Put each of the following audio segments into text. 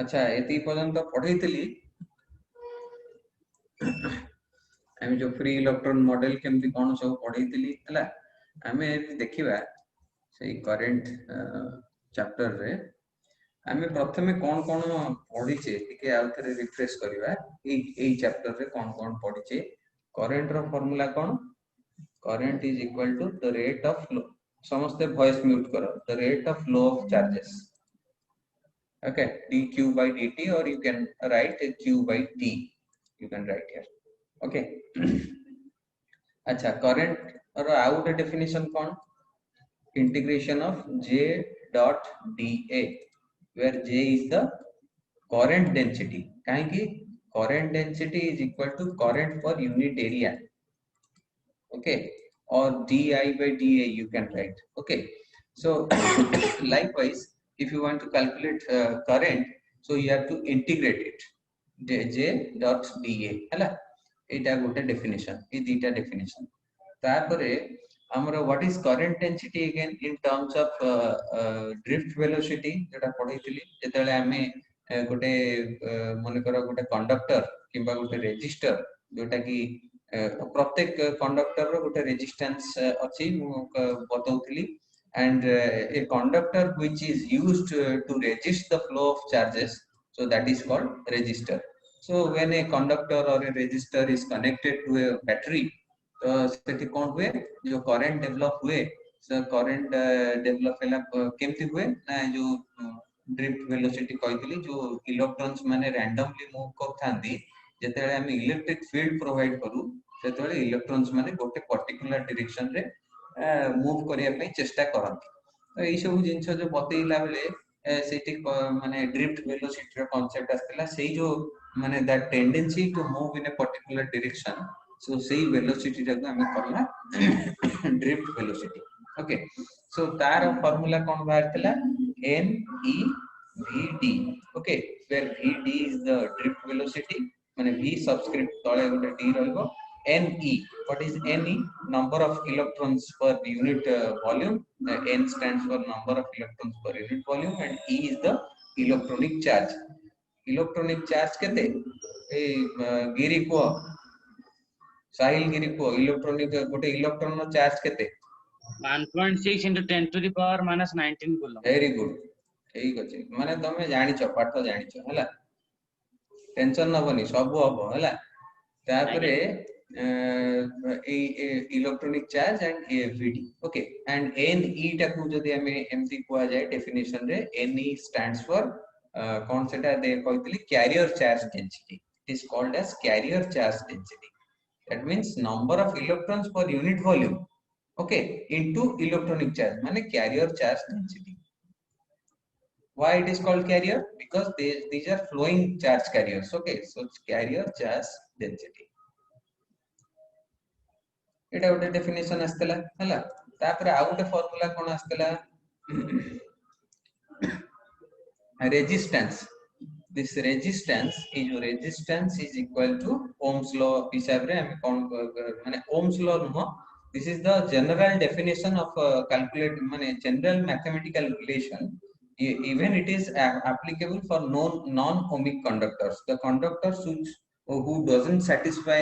अच्छा एति पर्यंत पढ़ैतली आम जो फ्री इलेक्ट्रॉन मॉडल केमती कौन सब पढ़ैतली हला आमे देखिबा से करंट चैप्टर रे आमे प्रथमे कौन कौन पढ़ीचे टिके आउ थरे रिफ्रेश करबा ए चैप्टर रे कौन कौन पढ़ीचे करंट रो फार्मूला कौन current is equal to the rate of flow समस्ते वॉइस म्यूट करो the rate of flow of charges okay dq by dt or you can write q by t you can write here okay अच्छा current और out definition कौन integration of j dot da where j is the current density काहे कि current density is equal to current per unit area okay or di by da you can write okay so likewise if you want to calculate current so you have to integrate it j dot da hala eta gote definition e dita definition तापरे हमरो what is current density again in terms of drift velocity जेटा पढैतिली जेतेले हमें गोटे मन करा गोटे conductor किबा गोटे resistor जोटा कि प्रत्येक कंडक्टर रो गोटे रेजिस्टेंस अछि बताउतली and a conductor which is used to resist the flow of charges so that is called resistor so when a conductor or a resistor is connected to a battery तो सेठी कोन हुए जो current develop हुए से current develop हैला केमती हुए ना जो ड्रिफ्ट वेलोसिटी कहतिली जो इलेक्ट्रॉन्स माने रैंडमली मूव करथांदी जेतेले हम इलेक्ट्रिक फील्ड प्रोवाइड करू सेतेले इलेक्ट्रॉन्स माने गोटे पर्टिकुलर डायरेक्शन रे मूव करिया पई चेष्टा करंती तो एई सब जिंस जो बतेइला बेले सेठी माने ड्रिफ्ट वेलोसिटी रो कांसेप्ट आस्तिला सेई जो माने that tendency to move in a particular direction so say velocity jaga ame karla drift velocity okay so tar formula kon bahar tila n e v d okay where v d is the drift velocity mane v subscript tole gote d rahibo n e what is n e number of electrons per unit volume n stands for number of electrons per unit volume and e is the electronic charge kete ei giri ko साहिल गिरी को electronic गोटे electron no charge केते 1.6 into 10 to the power minus 19 coulomb very good ठीक अछि माने तमे जानि छ पाठ जानि छ हला टेंशन नबनी सब हबो हला तापरे ए इलेक्ट्रॉनिक चार्ज एंड एवीडी ओके एंड एन ई टाकू जदी हमें एमसी कुआ जाय डेफिनेशन रे एन ई स्टैंड्स फॉर कोन सेटा दे कहतली carrier charge density is called as carrier charge density that means number of electrons per unit volume okay into electronic charge mane carrier charge density why it is called carrier because these are flowing charge carriers okay so it's carrier charge density eta gote definition astela hala tapare au gote formula kon astela resistance this resistance is equal to Ohm's law हिसाब रे हम कोन माने Ohm's law no this is the general definition of calculate माने general mathematical relation even it is applicable for non ohmic conductors the conductors who doesn't satisfy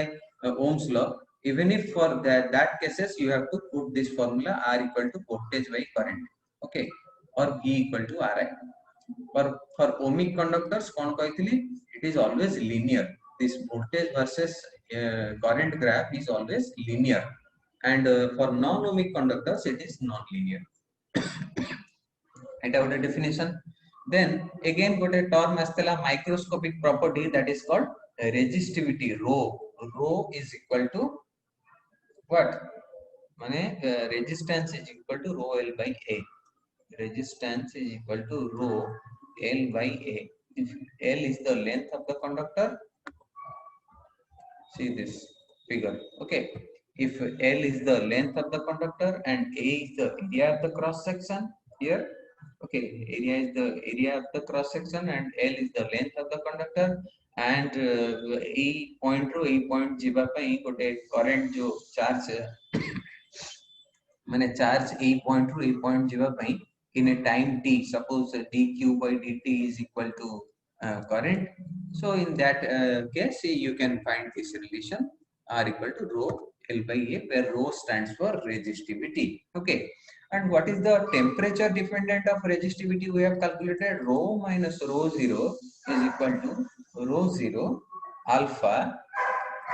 Ohm's law even if for that cases you have to put this formula R equal to voltage by current okay or V equal to Ri for ohmic conductors kon kahithili it is always linear this voltage versus current graph is always linear and for non ohmic conductors it is non linear eta gote definition then again gote term astela microscopic property that is called resistivity rho is equal to what mane resistance is equal to rho L by A resistance is equal to rho L by A. If L is the length of the conductor, see this figure. Okay. If L is the length of the conductor and A is the area of the cross section here. Okay, area is the area of the cross section and L is the length of the conductor and E point ro E point jiba pai gote current jo charge mane charge E point ro E point jiba pai in a time t suppose dq by dt is equal to current. So in that case, you can find this relation R equal to rho L by A, where rho stands for resistivity. Okay. And what is the temperature dependent of resistivity? We have calculated rho minus rho 0 is equal to rho 0 alpha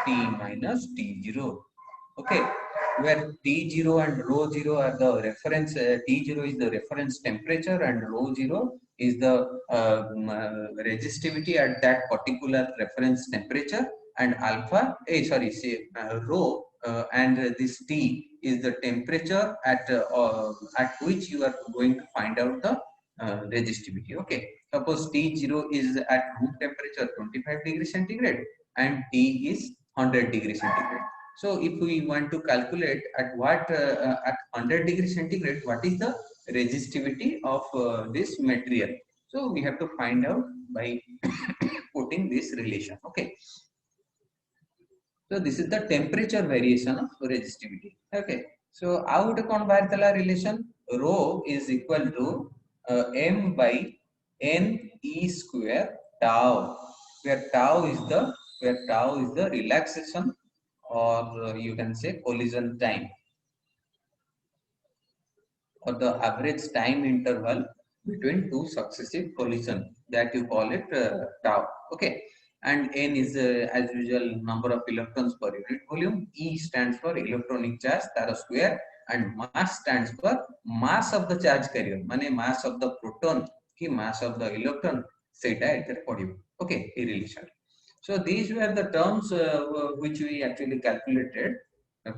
T minus T0. Okay, where T0 and rho 0 are the reference, T0 is the reference temperature and rho 0 is the resistivity at that particular reference temperature, and alpha, rho and this T is the temperature at which you are going to find out the resistivity. Okay, suppose T0 is at room temperature 25 degrees centigrade and T is 100 degrees centigrade. So if we want to calculate at at 100 degrees centigrade, what is the resistivity of this material? So we have to find out by putting this relation. Okay. So this is the temperature variation of resistivity. Okay. So out kon baharitala relation rho is equal to m by n e square tau, where tau is the relaxation, or you can say collision time, or the average time interval between two successive collision, that you call it tau. Okay. And n is as usual number of electrons per unit volume. E stands for electronic charge tara square, and mass stands for mass of the charge carrier, mane mass of the proton ki mass of the electron, seita ethere padibo. Okay, a relation. So these were the terms which we actually calculated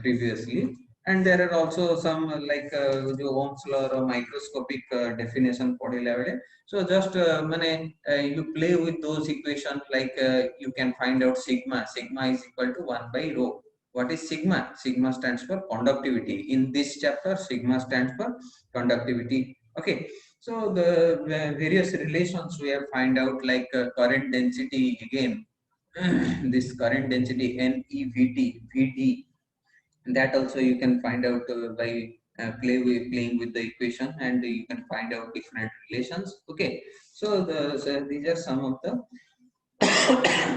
previously, and there are also some the Ohm's law or microscopic definition padila bele. So just you play with those equations, like you can find out sigma. Sigma is equal to 1 by rho. What is sigma? Sigma stands for conductivity. In this chapter, sigma stands for conductivity. Okay. So the various relations we have find out, like current density again. This current density NEVT, that also you can find out by playing with the equation, and you can find out different relations. Okay, so these are some of the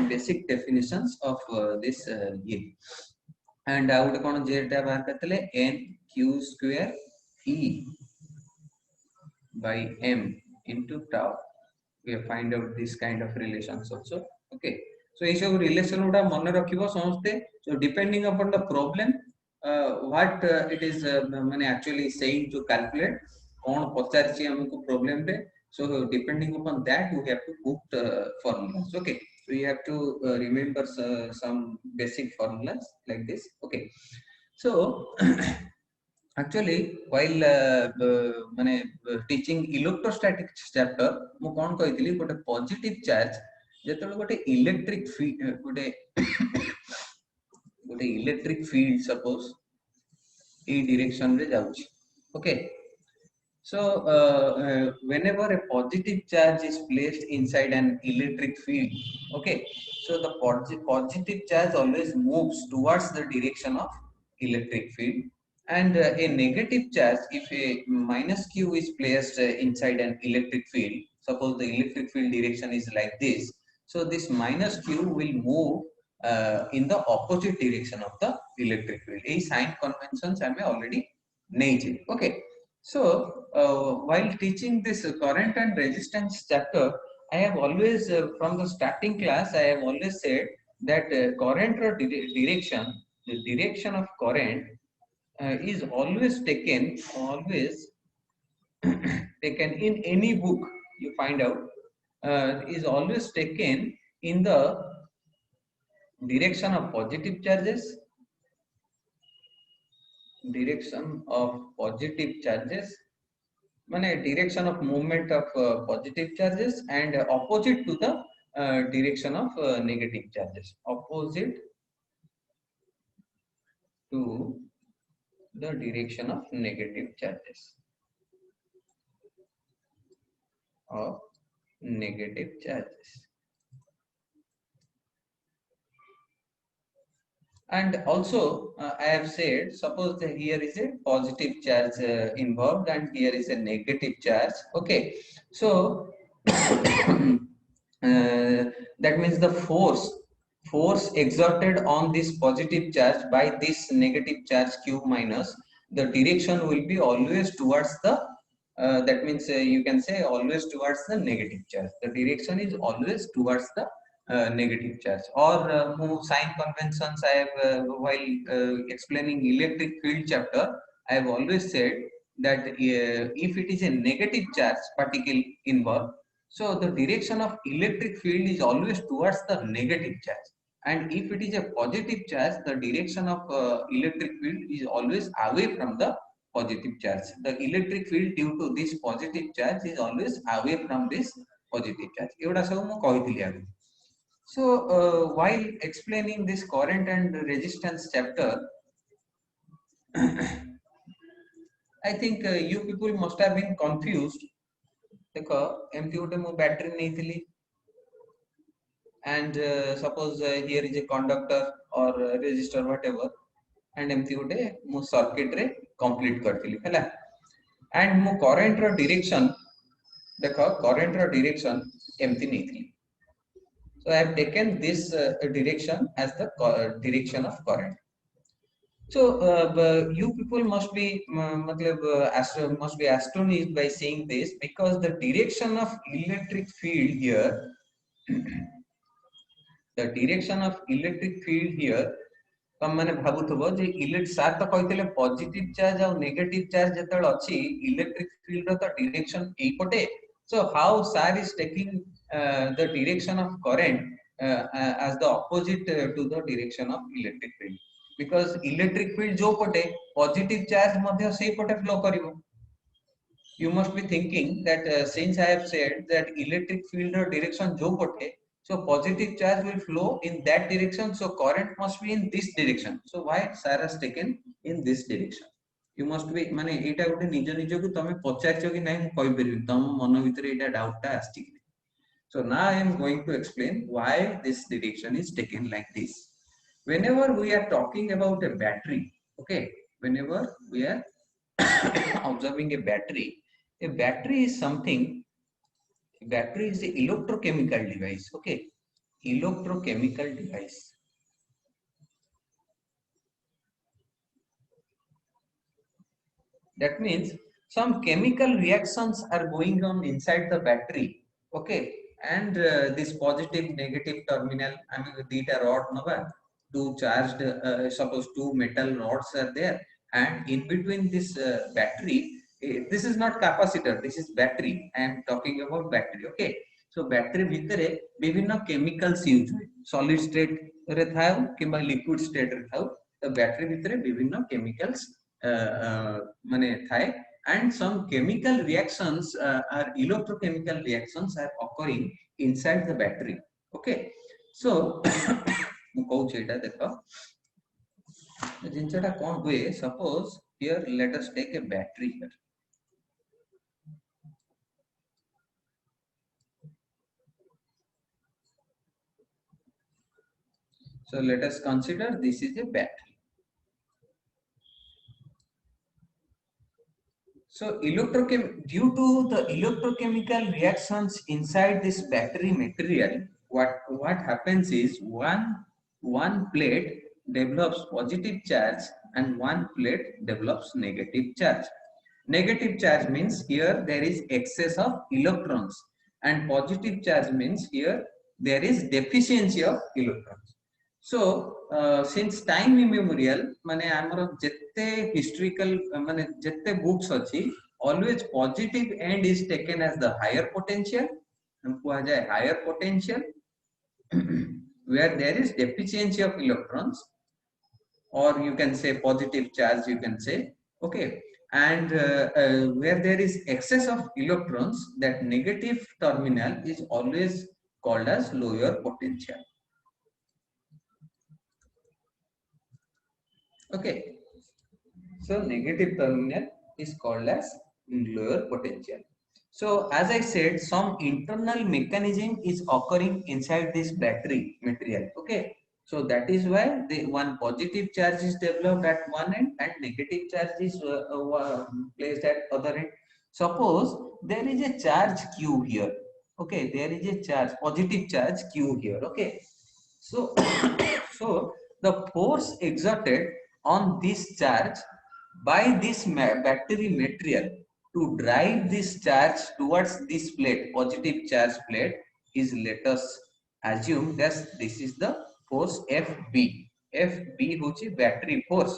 basic definitions of this yield. And I would call N Q square E by M into tau. We have find out this kind of relations also. Okay, so ये सब relation उड़ा मन रखिबो समझते. So depending upon the problem, what it is माने actually saying to calculate, कौन पचारची हमको problem रे. So depending upon that, you have to put formulas. Okay, so you have to remember some basic formulas like this. Okay, so actually while teaching electrostatics chapter, ମୁଁ କଣ କହିଥିଲି, ଗୋଟେ positive charge ଯେତେବେଳେ ଗୋଟେ electric field ଗୋଟେ electric field suppose এই direction ରେ ଯାଉଛି. Okay, so whenever a positive charge is placed inside an electric field, okay, so the positive charge always moves towards the direction of electric field, and a negative charge, if a minus q is placed inside an electric field, suppose the electric field direction is like this, so this minus q will move in the opposite direction of the electric field. A sign conventions I may already nature. Okay, so while teaching this current and resistance chapter, I have always from the starting class I have always said that current or direction, the direction of current is always taken taken in any book you find out, is always taken in the direction of positive charges, mane direction of movement of positive charges, and opposite to the direction of negative charges, opposite to the direction of negative charges of negative charges. And also I have said, suppose that here is a positive charge involved and here is a negative charge. Okay, so that means the force exerted on this positive charge by this negative charge q minus, the direction will be always towards the that means you can say always towards the negative charge. The direction is always towards the negative charge. Or more sign conventions I have while explaining electric field chapter, I have always said that if it is a negative charge particle involved, so the direction of electric field is always towards the negative charge. And if it is a positive charge, the direction of electric field is always away from the positive charge. The electric field due to this positive charge is always away from this positive charge. एवढा सब मैं कहती आगे. So while explaining this current and resistance chapter, I think you people must have been confused. देखो एमती गोटे मु battery नहीं and suppose here is a conductor or resistor whatever, and एमती गोटे मु सर्किट रे कंप्लीट करथिली हैला, and मु करंट रो डायरेक्शन देखो करंट रो डायरेक्शन एमती नहीं. So I have taken this direction as the direction of current. So you people must be must be astonished by seeing this, because the direction of electric field here the direction of electric field here, तम माने भाबुथबो जे electric सार तो कहितले positive charge और negative charge जतल अछि electric field रो तो direction एई पटे. So how sir is taking the direction of current as the opposite to the direction of electric field, because electric field जो पटे positive charge मध्य सेई पटे flow करिवो. You must be thinking that since I have said that electric field row direction जो पटे, so positive charge will flow in that direction, so current must be in this direction. So why sir has taken in this direction? You must be माने एटा गोटे निज निज को तमे पचारछो कि नै कहि परिबि तम मन भितर एटा डाउट ता आस्ति. So now I am going to explain why this direction is taken like this. Whenever we are talking about a battery, okay, whenever we are observing a battery is something. Battery is an electrochemical device, okay, electrochemical device. That means some chemical reactions are going on inside the battery, okay, and this positive negative terminal, I mean theta rod nova, two charged suppose two metal rods are there, and in between this battery, this is not capacitor, this is battery. I am talking about battery, okay. So battery भितरे विभिन्न chemicals use हुए, solid state रे थाउ किंबा liquid state रे थाउ, तो battery भितरे विभिन्न chemicals माने थाए, and some chemical reactions are electrochemical reactions are occurring inside the battery, okay. So मु कहू छेटा देखो जिनसेटा कोन हुए, suppose here let us take a battery here. So let us consider this is a battery. So due to the electrochemical reactions inside this battery material, what happens is one plate develops positive charge and one plate develops negative charge. Negative charge means here there is excess of electrons, and positive charge means here there is deficiency of electrons. So since time immemorial माने आमर जत्ते historical माने जत्ते books अच्छी, always positive end is taken as the higher potential, हमको आ जाए higher potential where there is deficiency of electrons, or you can say positive charge, you can say, okay, and where there is excess of electrons, that negative terminal is always called as lower potential. Okay, so negative terminal is called as lower potential. So as I said, some internal mechanism is occurring inside this battery material, okay. So that is why one positive charge is developed at one end and negative charge is placed at other end. Suppose there is a charge q here, Okay, there is a charge, positive charge Q here. Okay, so so the force exerted on this charge by this battery material to drive this charge towards this plate, positive charge plate, is, let us assume that this is the force FB. FB which is battery force.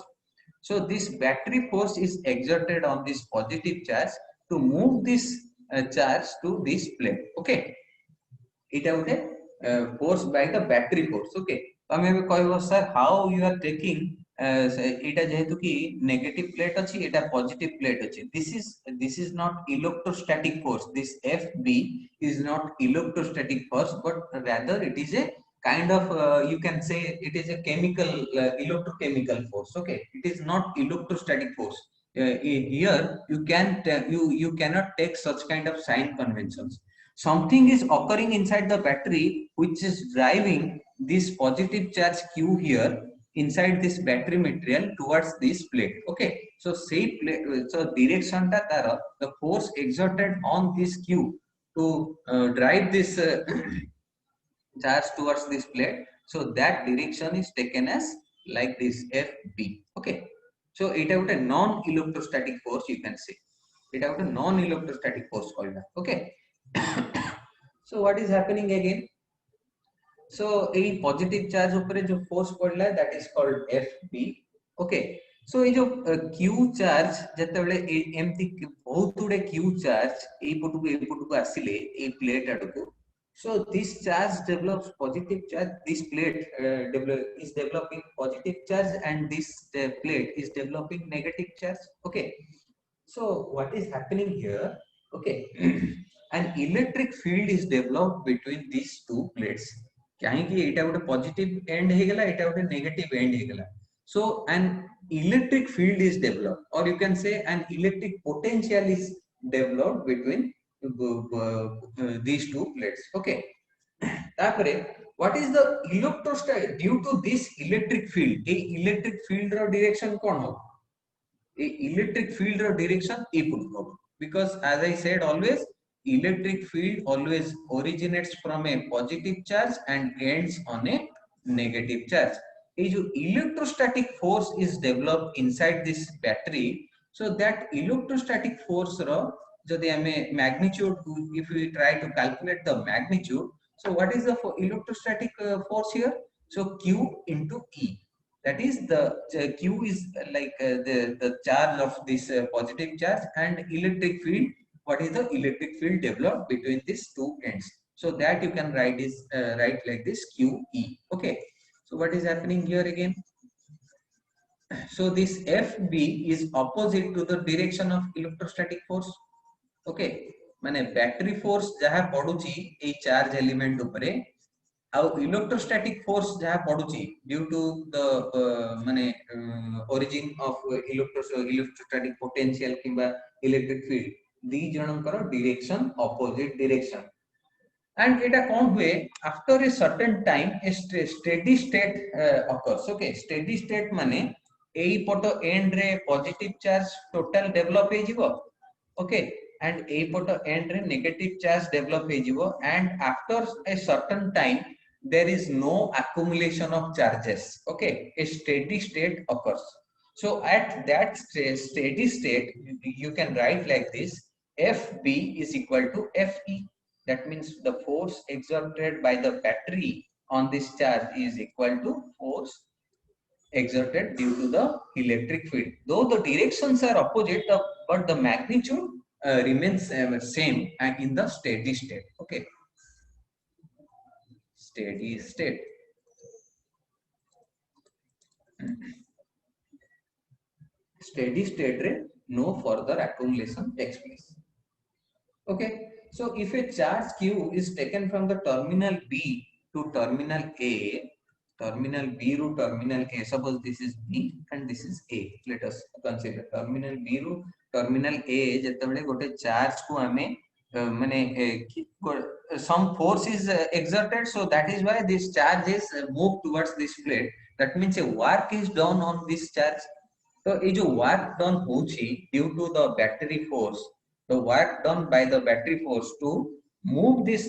So this battery force is exerted on this positive charge to move this charge to this plate. Okay, it out force by the battery force. Okay, ଆମେ ଏବେ କହିବ sir how you are taking ଏଟା ଯେହେତु କି negative plate ଅଛି ଏଟା positive plate ଅଛି, this is not electrostatic force. This FB is not electrostatic force, but rather it is a kind of you can say it is a chemical electrochemical force. Okay, it is not electrostatic force. Here you can you cannot take such kind of sign conventions. Something is occurring inside the battery which is driving this positive charge Q here inside this battery material towards this plate. Okay, so say plate, so direction ta tara, the force exerted on this Q to drive this charge towards this plate, so that direction is taken as like this FB. Okay, so it out a non electrostatic force, you can say it out a non electrostatic force called that. Okay. So what is happening again? So a positive charge upare jo force padla, that is called FB. Okay, so ये जो Q charge जेतेबेले एमती बहुत गुडे Q charge ए पटुको आसिले ए plate आडको, so this charge develops positive charge, this plate is developing positive charge, and this plate is developing negative charge. Okay, so what is happening here? Okay, an electric field is developed between these two plates. कहीं एटा गोटे positive and हे गला, एटा गोटे negative and हे गला. So an electric field is developed, or you can say an electric potential is developed between these two plates. Okay, तापरे what is the electrostatic, due to this electric field, a electric field ro direction कोन हो, a electric field ro direction equal हो, because as I said always, electric field always originates from a positive charge and ends on a negative charge. A electrostatic force is developed inside this battery, so that electrostatic force ro jodi ame magnitude, if we try to calculate the magnitude, so what is the electrostatic force here? So Q into E, that is the Q is like the charge of this positive charge, and electric field, what is the electric field developed between these two ends, so that you can write is write like this QE. Okay, so what is happening here again? So this FB is opposite to the direction of electrostatic force. Okay, माने battery force जहाँ पड़ुची ए charge element उपरे, ଆଉ electrostatic force जहाँ पड़ुची due to the माने origin of electrostatic potential किंबा electric field, the Jankar direction opposite direction. And it after a certain time a steady state occurs. Okay, steady state mane ei poto end re positive charge total develop he jibo. Okay, and ei poto end re negative charge develop he jibo, and after a certain time there is no accumulation of charges. Okay, a steady state occurs. So at that steady state you can write like this: FB is equal to FE. That means the force exerted by the battery on this charge is equal to force exerted due to the electric field. Though the directions are opposite, but the magnitude remains same and in the steady state. Okay, steady state. Steady state re no further accumulation takes place. Okay, so if a charge Q is taken from the terminal B to terminal A, terminal B to terminal A, suppose this is B and this is A, let us consider terminal B to terminal A, जेतेबेले गोटे charge को हमें माने some force is exerted, so that is why this charge is moved towards this plate. That means a work is done on this charge. So ये जो work done होची due to the battery force, the work done by the battery force to move this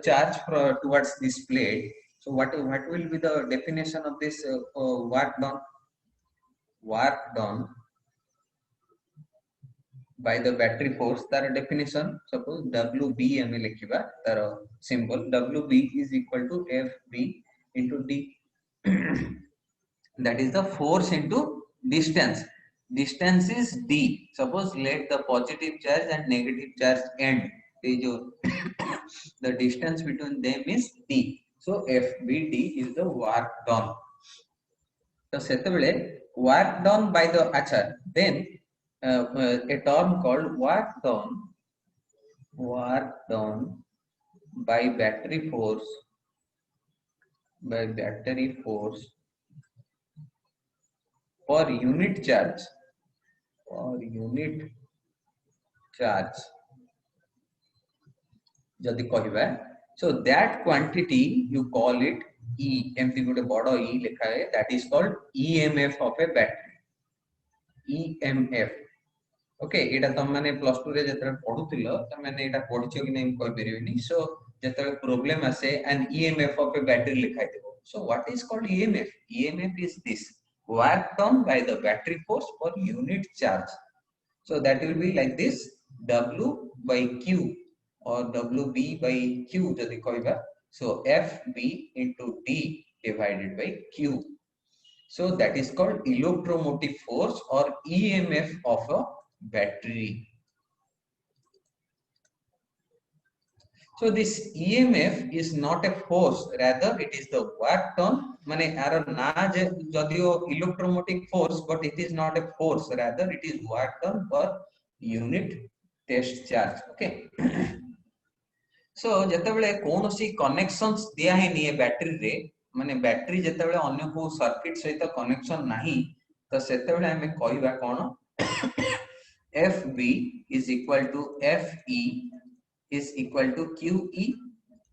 charge towards this plate. So what will be the definition of this work done? Work done by the battery force. Tar definition, suppose WB ame likhiba, tar symbol WB is equal to FB into D. That is the force into distance. Distance is D. Suppose let the positive charge and negative charge end. The distance between them is D. So FBD is the work done. So seteବେଳେ work done by the then a term called work done by battery force per unit charge जदि कहबा, so that quantity you call it E, एमती गोटे बड़ E लिखा है, that is called EMF of a battery. EMF. Okay, एटा तुम माने plus 2 रे जतरे पढुतिलो त माने एटा पढिछो कि नै कहि परिबिनी. सो जतरे प्रॉब्लम आसे an EMF of a battery लिखाइ देबो. So what is called EMF? EMF is this, work done by the battery force per unit charge. So that will be like this, W by Q or WB by Q जदि कहबा. So FB into D divided by Q. So that is called electromotive force or EMF of a battery. So this EMF is not a force, rather it is the work done. माने आरो ना जदियो electromotive force, but it is not a force, rather it is work done per unit test charge. Okay. So जेतेबेले कोनोसी connections दिया है नि battery रे, माने battery जेतेबेले अन्य को सर्किट सहित कनेक्शन नाही, तो सेतेबेले हमें कहबा कोन FB is equal to FE is equal to QE.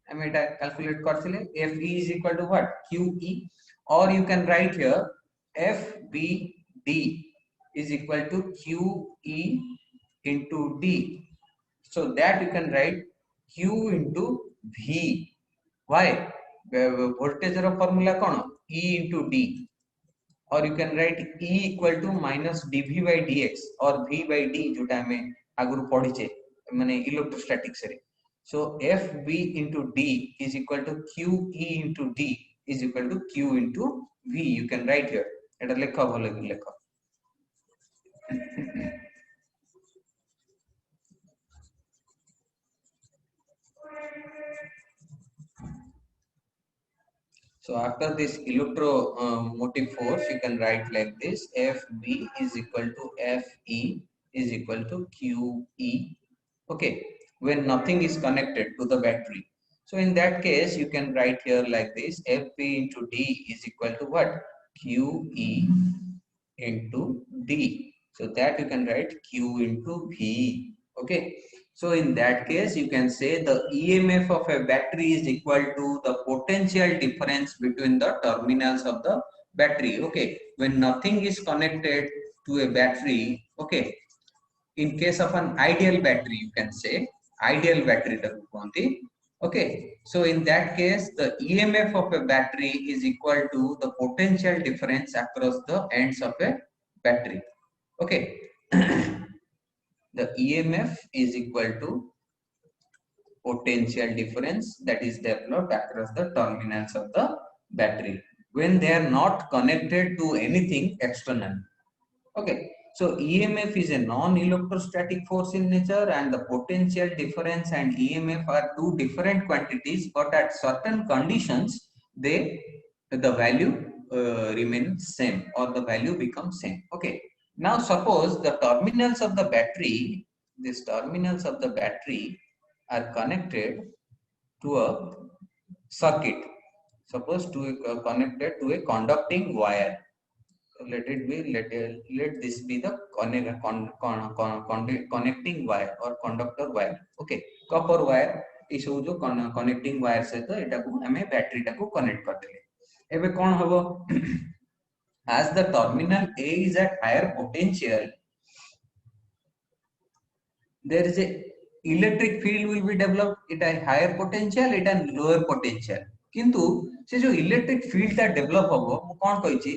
हम एटा कैलकुलेट करथिले. FE is equal to what? QE. Or you can write here FBD is equal to QE into D. So that you can write Q into V. Why? Voltage formula kono? E into D. Or you can write E equal to minus dV by dx or V by D जोटा हमें आगुरु पढ़िचे माने electrostatics रे. So FB into D is equal to QE into D is equal to Q into V. You can write here. एटा लेखा भले लेखा. So after this electromotive force, you can write like this: FB is equal to FE is equal to QE. Okay, when nothing is connected to the battery. So in that case, you can write here like this: FB into D is equal to what? QE into D. So that you can write Q into V. Okay. So in that case, you can say the EMF of a battery is equal to the potential difference between the terminals of the battery. Okay, when nothing is connected to a battery, okay, in case of an ideal battery, you can say ideal battery. Okay, so in that case, the EMF of a battery is equal to the potential difference across the ends of a battery. Okay. The EMF is equal to potential difference that is developed across the terminals of the battery when they are not connected to anything external. Okay, so EMF is a non-electrostatic force in nature, and the potential difference and EMF are two different quantities, but at certain conditions the value remains same or the value becomes same. Okay. Now suppose the terminals of the battery, these terminals of the battery are connected to a circuit. Suppose connected to a conducting wire. So let this be the connecting wire or conductor wire. Okay, copper wire is जो connecting wire से तो इटा को हमें battery टा को connect कर देले. एबे कौन होबो? As the terminal A is at higher potential, there is a electric field will be develop it higher potential it lower potential किंतु से जो इलेक्ट्रिक फील्ड ता डेवलप हबो मु कोन कहिची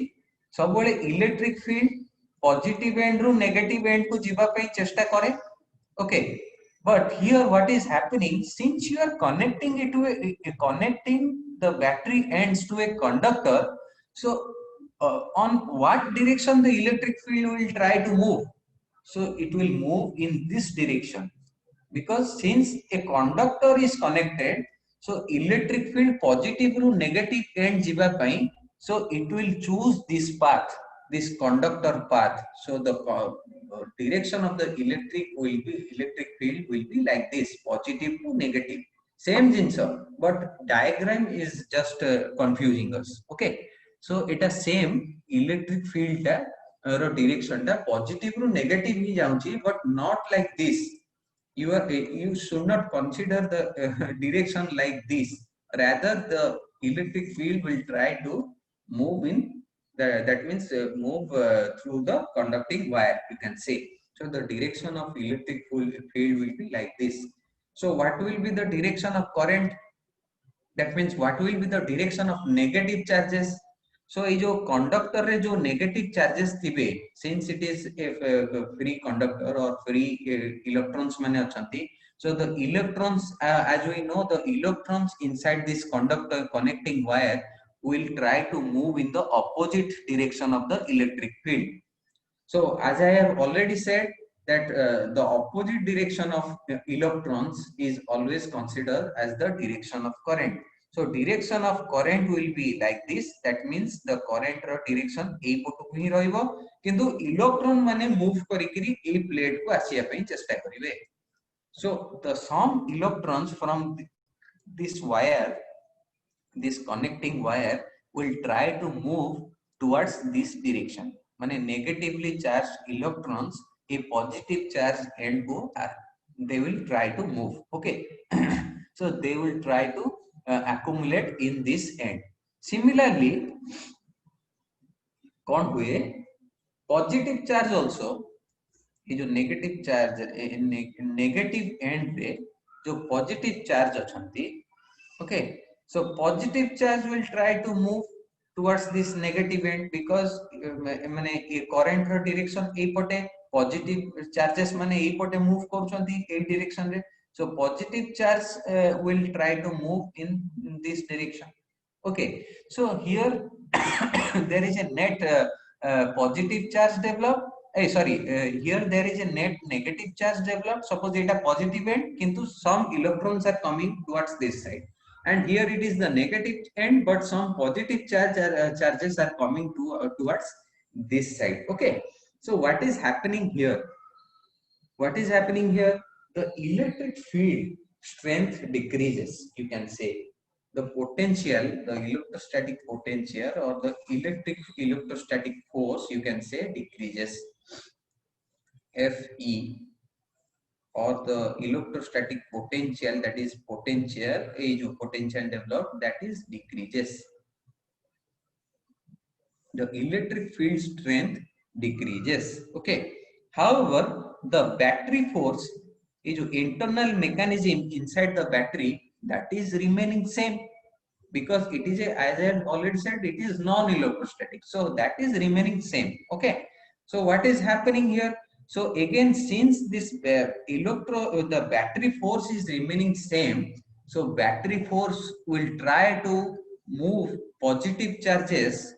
सब बेले इलेक्ट्रिक फील्ड पॉजिटिव एंड रु नेगेटिव एंड को जीवा पई चेष्टा करे okay but here what is happening since you are connecting it to connecting the battery ends to a conductor so on what direction the electric field will try to move so it will move in this direction because since a conductor is connected so electric field positive ru negative end jiba pai so it will choose this path this conductor path so the direction of the electric field will be like this positive to negative same jinsa but diagram is just confusing us okay so it is same electric field ta direction ta positive ru negative hi jaunchi but not like this you should not consider the direction like this rather the electric field will try to move in that means move through the conducting wire you can say so the direction of electric field will be like this so what will be the direction of current that means what will be the direction of negative charges so ये जो conductor रे जो negative charges थिबे since it is a free conductor or free electrons माने अछंती so the electrons as we know the electrons inside this conductor connecting wire will try to move in the opposite direction of the electric field so as I have already said that the opposite direction of electrons is always considered as the direction of current so direction of current will be like this that means the current direction ei potu hi rahibo kintu electron mane move karikiri ei plate ku asiya pai chesta karibe so the some electrons from this wire this connecting wire will try to move towards this direction mane negatively charged electrons a positive charge end go they will try to move okay so they will try to accumulate in this end similarly kon hue positive charge also ये जो negative charge negative and रे जो positive charge अछंती okay so positive charge will try to move towards this negative end because माने ये current रो direction ए पटे positive charges माने ए पटे move करूछंती ए direction रे so positive charge will try to move in this direction okay so here there is a net positive charge develop here there is a net negative charge developed suppose it a positive end kintu some electrons are coming towards this side and here it is the negative end but some positive charges are coming towards this side okay so what is happening here the electric field strength decreases you can say the potential the electrostatic potential or the electrostatic force you can say decreases Fe or the electrostatic potential that is potential potential developed that is decreases the electric field strength decreases okay however the battery force is internal mechanism inside the battery that is remaining same because it is as I already said it is non-electrostatic so that is remaining same okay so what is happening here so again since this the battery force is remaining same so battery force will try to move positive charges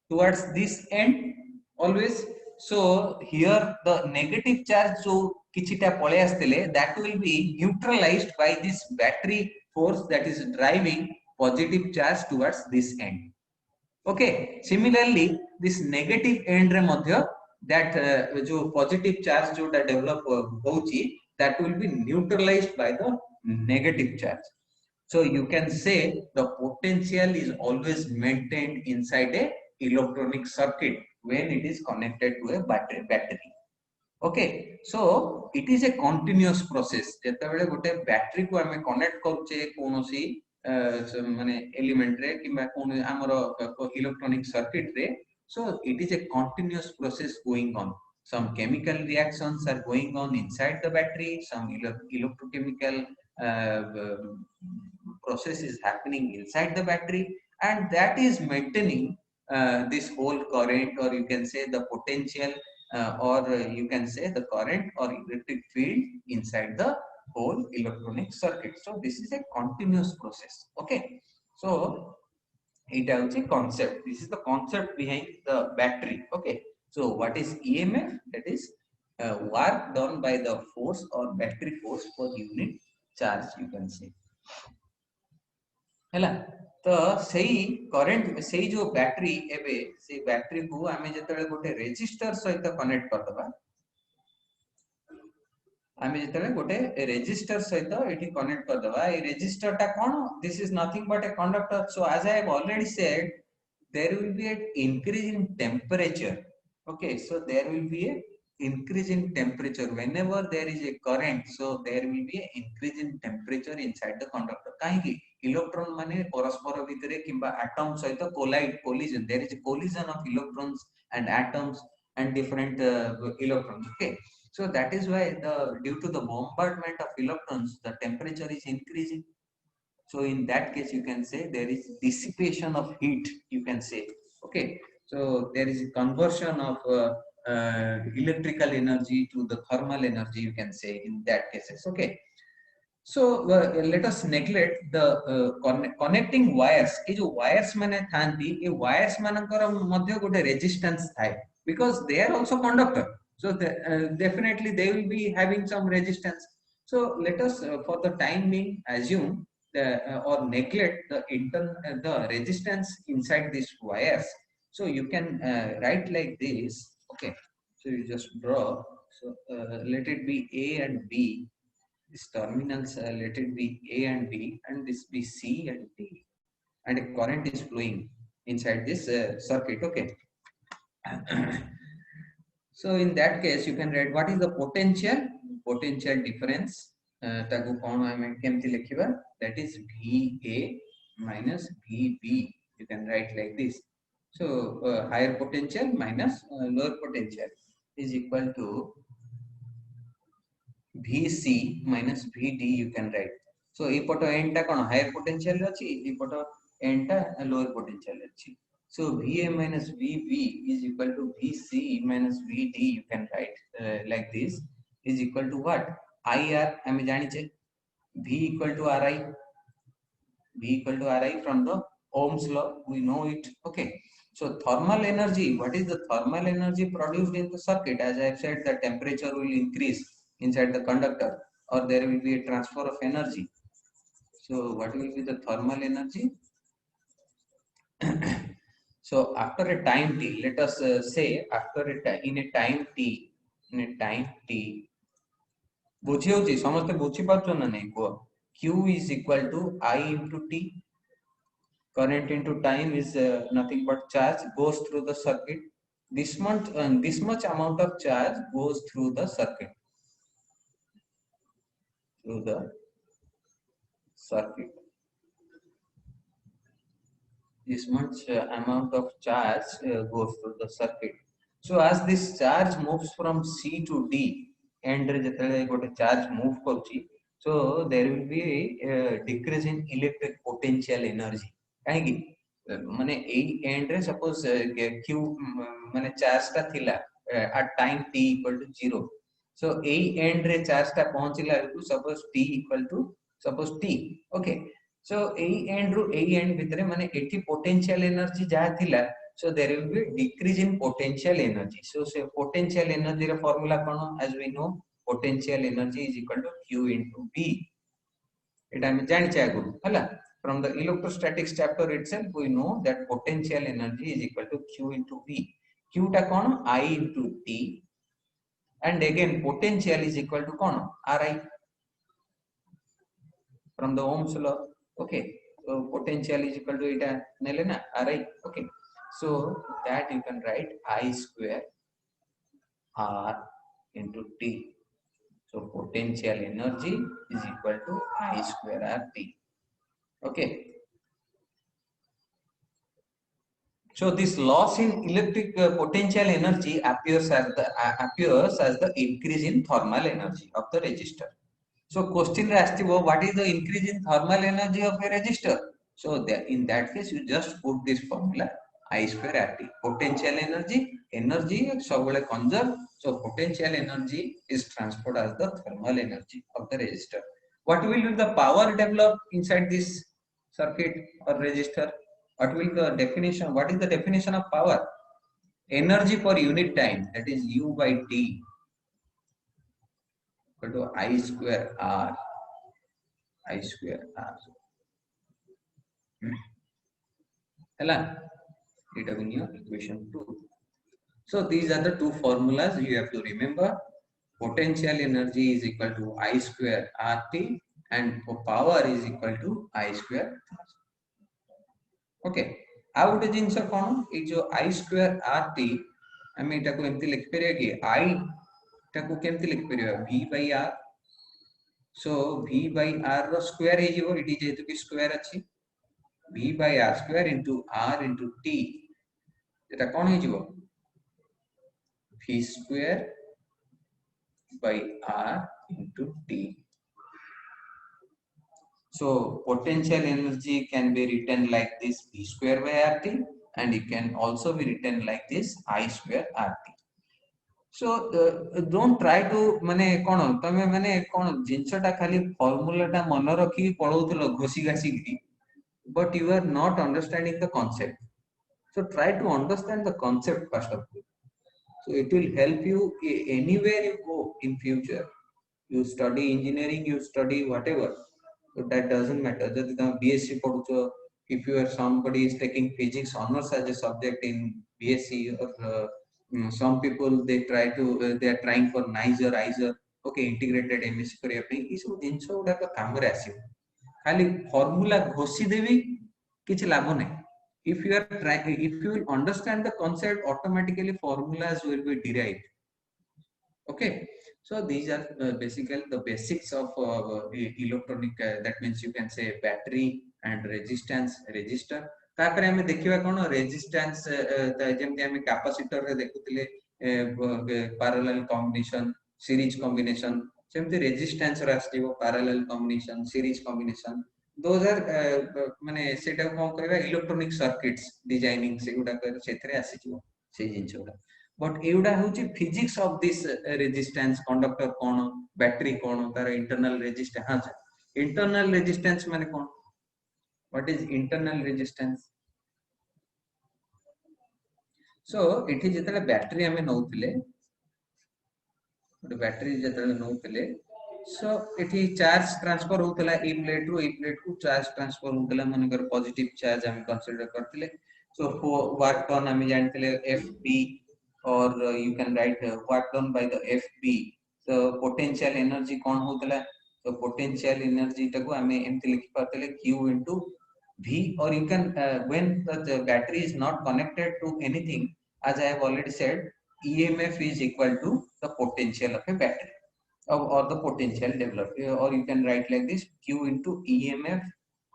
towards this end always so here the negative charge so kichita pole astile that will be neutralized by this battery force that is driving positive charge towards this end okay similarly this negative end re madhya that jo positive charge jota develop hochi that will be neutralized by the negative charge so you can say the potential is always maintained inside a electronic circuit when it is connected to a battery okay so it is a continuous process jeta bele gote battery ko ame connect karuche konosi माने element रे कि कोन हमरो electronic circuit रे so it is a continuous process going on some chemical reactions are going on inside the battery, some electrochemical process is happening inside the battery, and that is maintaining this whole current, or you can say the potential, or you can say the current or electric field inside the whole electronic circuit. So this is a continuous process. Okay, so it is a concept. This is the concept behind the battery. Okay, so what is EMF? That is work done by the force or battery force per unit charge, you can say. ହେଲା ତ ସେଇ current ସେଇ जो battery एबे से battery को आमे जेतेले गोटे रेजिस्टर सहित कनेक्ट करदबा, आमे जेतेले गोटे रेजिस्टर सहित एठी कनेक्ट करदबा, ए रेजिस्टर टा कोन, this is nothing but a conductor. So as I have already said, there will be an increase in temperature. Okay, so there will be a increase in temperature whenever there is a current. So there will be an increase in temperature inside the conductor. Kaiki electron mane paraspara bhitare kimba atom saita collide, collision, there is a collision of electrons and atoms and different electrons. Okay, so that is why due to the bombardment of electrons the temperature is increasing. So in that case you can say there is dissipation of heat, you can say. Okay, so there is a conversion of electrical energy to the thermal energy, you can say, in that cases. Okay, so let us neglect the connecting wires. ये जो wires माने थांती, ये wires मानकर मध्य गोटे resistance थाए, because they are also conductor. So definitely they will be having some resistance. So let us for the time being assume or neglect the resistance inside these wires. So you can write like this. Okay, so you just draw. So let it be A and B. These terminals, let it be A and B, and this be C and D, and a current is flowing inside this circuit. Okay. So in that case you can write what is the potential difference. ताकू कौन हमें केमती लिखिबा, that is VA minus VB. You can write like this. So higher potential minus lower potential is equal to VC minus VD, you can write. So ए पटो n टा कोन higher potential अछि, ए पटो n टा lower potential अछि. So VA minus VB is equal to VC minus VD, you can write like this, is equal to what? IR हमें जानी चाहिए, V equal to RI, V equal to RI from the Ohm's law, we know it. Okay, so thermal energy, what is the thermal energy produced in the circuit? As I have said, the temperature will increase inside the conductor, or there will be a transfer of energy. So what will be the thermal energy? So after a time t, let us say after in a time t, बुझी होची समस्त बुझी पाछो ना नहीं को, Q is equal to I into T. Current into time is nothing but charge goes through the circuit. This much amount of charge goes through the circuit. This much amount of charge goes through the circuit. So as this charge moves from C to D, and जेतले गोटे charge move करूची, so there will be a decrease in electric potential energy. काहे कि माने A and रे suppose Q माने charge टा थिला at time t equal to 0. So A and रे चार्ज टा पहुंचिला suppose t equal to suppose t. Okay, so a end ru a end bhitere mane eti potential energy jaha thila, so there will be decrease in potential energy. So say potential energy ra formula kono, as we know, potential energy is equal to Q into B. Eta ame jani cha guru hala, from the electrostatics chapter itself we know that potential energy is equal to Q into B. Q ta kono, I into T, and again potential is equal to kono, Ri, from the Ohm's law. Okay, so potential is equal to eta nele na Ri. Okay, so that you can write I square R into T. So potential energy is equal to I square R T. Okay, So this loss in electric potential energy appears as the increase in thermal energy of the resistor. So question what is the increase in thermal energy of a resistor? So in that case, you just put this formula I square RT. Potential energy ସବୁବେଳେ conserve. So potential energy is transferred as the thermal energy of the resistor. What will be the power developed inside this circuit or resistor? What is the definition of power? Energy per unit time, that is U by T equal to I square R. I square R. Equation 2. So these are the two formulas you have to remember. Potential energy is equal to I square RT and power is equal to I square R. Okay. ଆଉ ଗୋଟେ ଜିନିଷ କଣ ଏଇ ଯୋ I square RT ଆମେ ଏଟାକୁ ଏମିତି ଲେଖି ପାରିବା କି I ଟାକୁ କେମିତି ଲେଖି ପାରିବା V by R. So V by R ର स्क्वायर ହେଇଯିବ ଏଠି जेहेतु कि स्क्वायर अछि V by R square into R into T এটা କଣ ହେଇଯିବ V square by R into T. So potential energy can be written like this V square by RT and it can also be written like this I square RT. So don't try to माने कोन तमे माने कोन जिंसटा खाली formula टा मन रखी पढौतलो घोसी घासी की but you are not understanding the concept. So try to understand the concept first of all. So it will help you anywhere you go in future. You study engineering, you study whatever. So that doesn't matter. Just BSc पढुचो, if you are somebody is taking physics honors as a subject in BSc or some people they are trying for NICE or ISER. Okay, integrated MSc करिया पे ई सब जिंस गुडा काम रे आसी खाली formula Ghosi देवी किछ लाभ नै. If you will understand the concept, automatically formulas will be derived. Okay, so these are basically the basics of electronic. That means you can say battery and resistance resistor. तापरे हमें देखिबा कोन रेजिस्टेंस जेमति हमें capacitor रे देखुतिले parallel combination series combination सेमति resistance रे आसीबो parallel combination series combination those are माने सेटा कोन कहबा इलेक्ट्रॉनिक सर्किट्स डिजाइनिंग सेगुडा कर सेथरे आसीबो से जिंसोडा. But एउडा होची physics of this resistance conductor कोन बैटरी कोन तार इंटरनल रेजिस्टेंस. हां इंटरनल रेजिस्टेंस माने कोन what is internal resistance? So एठी जेतले बैटरी हमें नउतिले बैटरी जेतले नउतिले सो एठी चार्ज ट्रांसफर होतला ए प्लेट रो ए प्लेट को चार्ज ट्रांसफर होतला मानकर पॉजिटिव चार्ज हम कंसीडर करतिले. सो वर्क डन हम जानतिले FP or you can write work done by the FP. So potential energy कोन होतला. So potential energy टाको हमें एमति लिखि पातले Q into V, or you can when the battery is not connected to anything, as I have already said, EMF is equal to the potential of a battery or the potential developed, or you can write like this Q into EMF,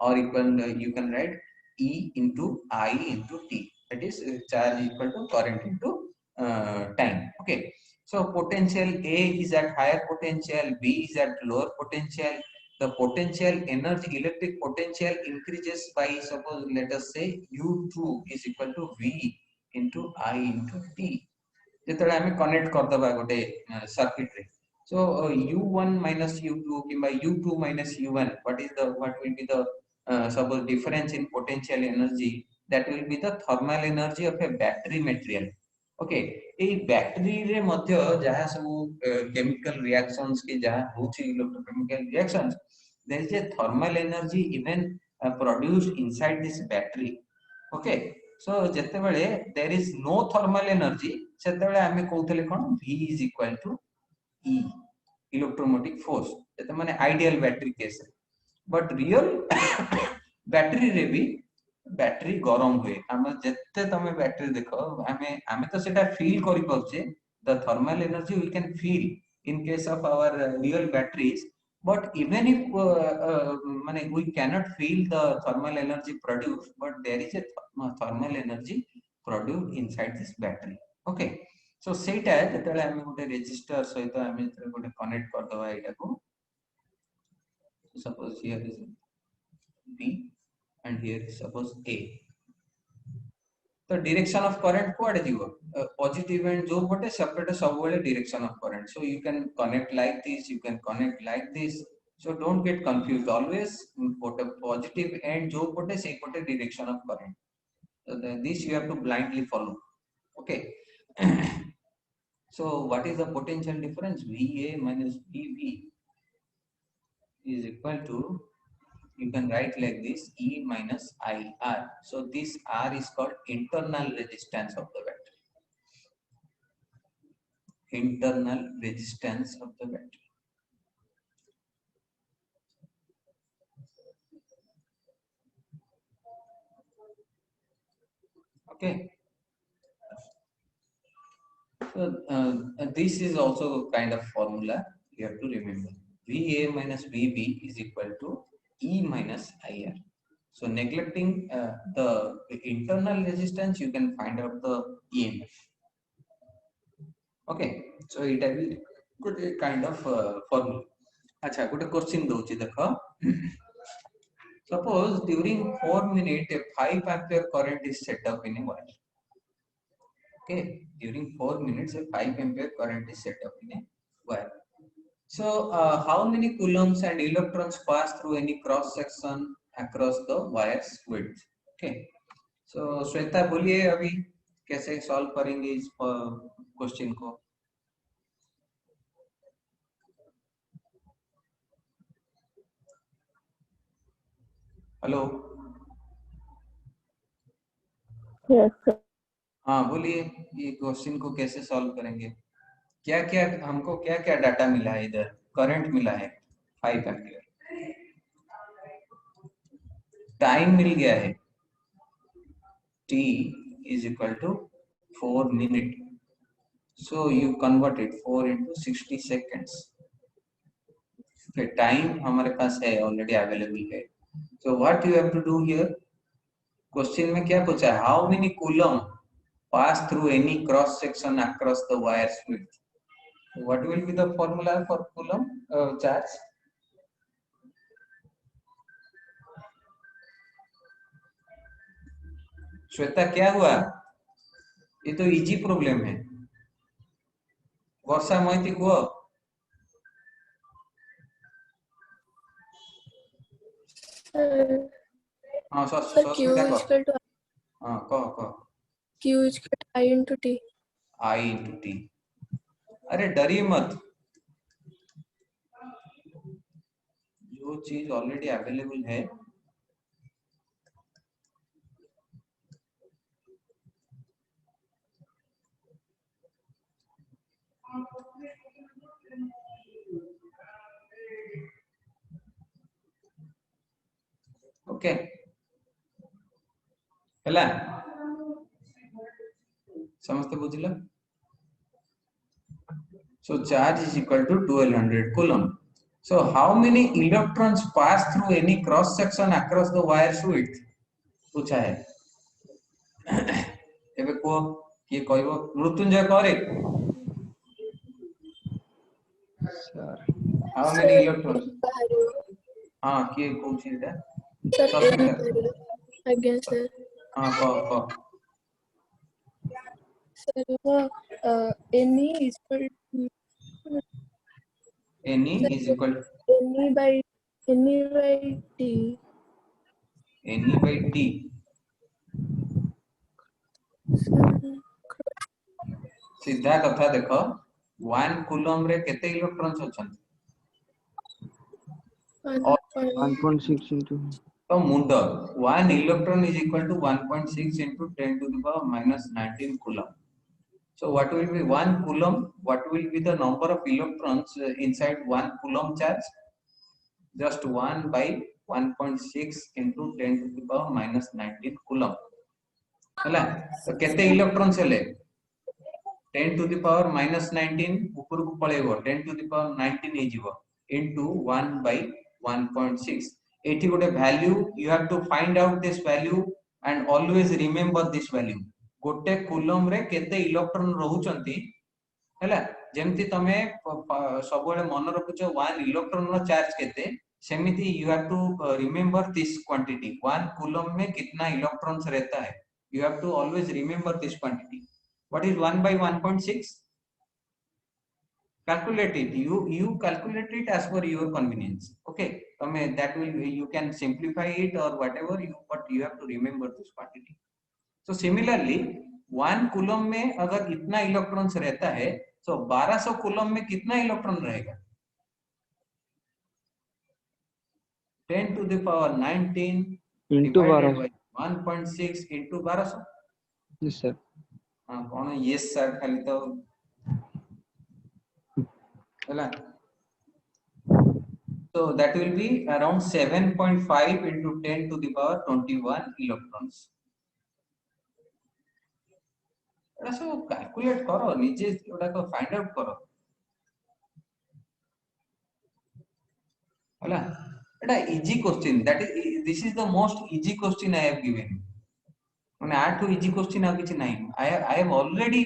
or you can write E into I into T, that is charge equal to current into time. Okay, so potential A is at higher potential, B is at lower potential. The potential energy, electric potential increases by, suppose let us say U2 is equal to V into I into T. जेतले हमें connect कर दबा गोटे circuit रे. So U1 minus U2 किबा U2 minus U1, what will be the suppose difference in potential energy, that will be the thermal energy of a battery material. Okay, A battery रे मध्य जहा सब chemical reactions के जहा होची electrochemical reactions, there is a thermal energy even produced inside this battery. Okay, so जेतेबेले there is no thermal energy, सेतेबेले हमें कहउतले कोन V is equal to E, electromotive force. जेते माने ideal battery case. But real battery रे भी battery गरम हुए. हम जेते तमे बैटरी देखो हमें तो सेटा फील करि पाउचे. The thermal energy we can feel in case of our real batteries, but even if we cannot feel the thermal energy produced, but there is a thermal energy produced inside this battery. Okay, so सेटा जेतले हम गोटे resistor सहित हम गोटे connect कर दवा एटा को, suppose here is B and here is suppose A. तो direction of current कुआडे जीवो, positive and जो पटे सेपरेट सब वाले direction of current. So you can connect like this, you can connect like this. So don't get confused. Always put a positive and जो पटे से पटे direction of current. So this you have to blindly follow. Okay. So what is the potential difference? VA minus VB is equal to, you can write like this, E minus IR. So this R is called internal resistance of the battery. Internal resistance of the battery. Okay. So this is also kind of formula you have to remember. VA minus VB is equal to E minus IR. So neglecting the internal resistance, you can find out the EMF. Okay, so it will be good kind of formula. Acha, good question douchi dekho. Suppose during 4 minutes a 5 ampere current is set up in a wire. Okay, during 4 minutes a 5 ampere current is set up in a wire. So how many coulombs and electrons pass through any cross section across the wire's width? Okay, so Shweta बोलिए अभी कैसे solve करेंगे इस question को. Hello. Yes, sir. हाँ बोलिए, ये question को कैसे सॉल्व करेंगे. क्या क्या हमको क्या क्या डाटा मिला है, इधर करंट मिला है 5 एम्पियर, टाइम मिल गया है t is equal to 4 minute. So you convert it 4 into 60 seconds. Okay, time हमारे पास है ऑलरेडी अवेलेबल है. So what you have to do here, question में क्या पूछा है, how many coulomb pass through any cross section across the wire's width. What will be the formula for coulomb charge? Shweta क्या हुआ, ये तो इजी प्रॉब्लम है. वर्षा मोहिती को हाँ Sir, Q is equal to हाँ कहो Q is equal to I into T. I into T. अरे डरिए मत, जो चीज ऑलरेडी अवेलेबल है ओके ହେଲା, समझते बुझिल. So charge is equal to 1200 coulomb. So how many electrons pass through any cross section across the wire's width? पूछा है. एबे को किए कहबो, मृत्युंजय करे. Sir. How many electrons? हाँ किए कौन सी है? Sir, again, sir. हाँ कहो. Sir, NE is equal to NE is equal to NE by T. NE by T. सीधा कथा देखो, 1 coulomb रे केते इलेक्ट्रॉन्स अछन? 1.6 into. तो मुंड 1 electron is equal to 1.6 into 10 to the power minus 19 coulomb. So what will be 1 coulomb? What will be the number of electrons inside 1 coulomb charge? Just 1 by 1.6 into 10 to the power minus 19 coulomb. हैला, तो केते electrons हेले 10 to the power minus 19 ऊपर को पळेबो 10 to the power 19 हे जीवो into 1 by 1.6. एठी गोटे value, you have to find out this value and always remember this value. गोटे कूलम रे केते इलेक्ट्रॉन रहउचंती हैला जेमती तमे सबले मन रखुछ 1 इलेक्ट्रॉन रो चार्ज केते सेमिति you have to remember this quantity 1 coulomb में कितना इलेक्ट्रॉन्स रहता है you have to always remember this quantity what is 1 by 1.6 calculate it you calculate it as per your convenience okay tame that will you can simplify it or whatever you but you have to remember this quantity so similarly 1 coulomb में अगर इतना electrons रहता है तो 1200 coulomb में कितना electron रहेगा 10 to the power 19 into divided 12 by 1.6 into 1200 yes sir हां कौन yes sir खाली तो हैला so that will be around 7.5 into 10 to the power 21 electrons एटा सब कैलकुलेट करो निजे एटा को फाइंड आउट करो होला एटा easy question that is this is the most easy question I have given माने आठ इजी क्वेश्चन आ किछ नाही आई हैव ऑलरेडी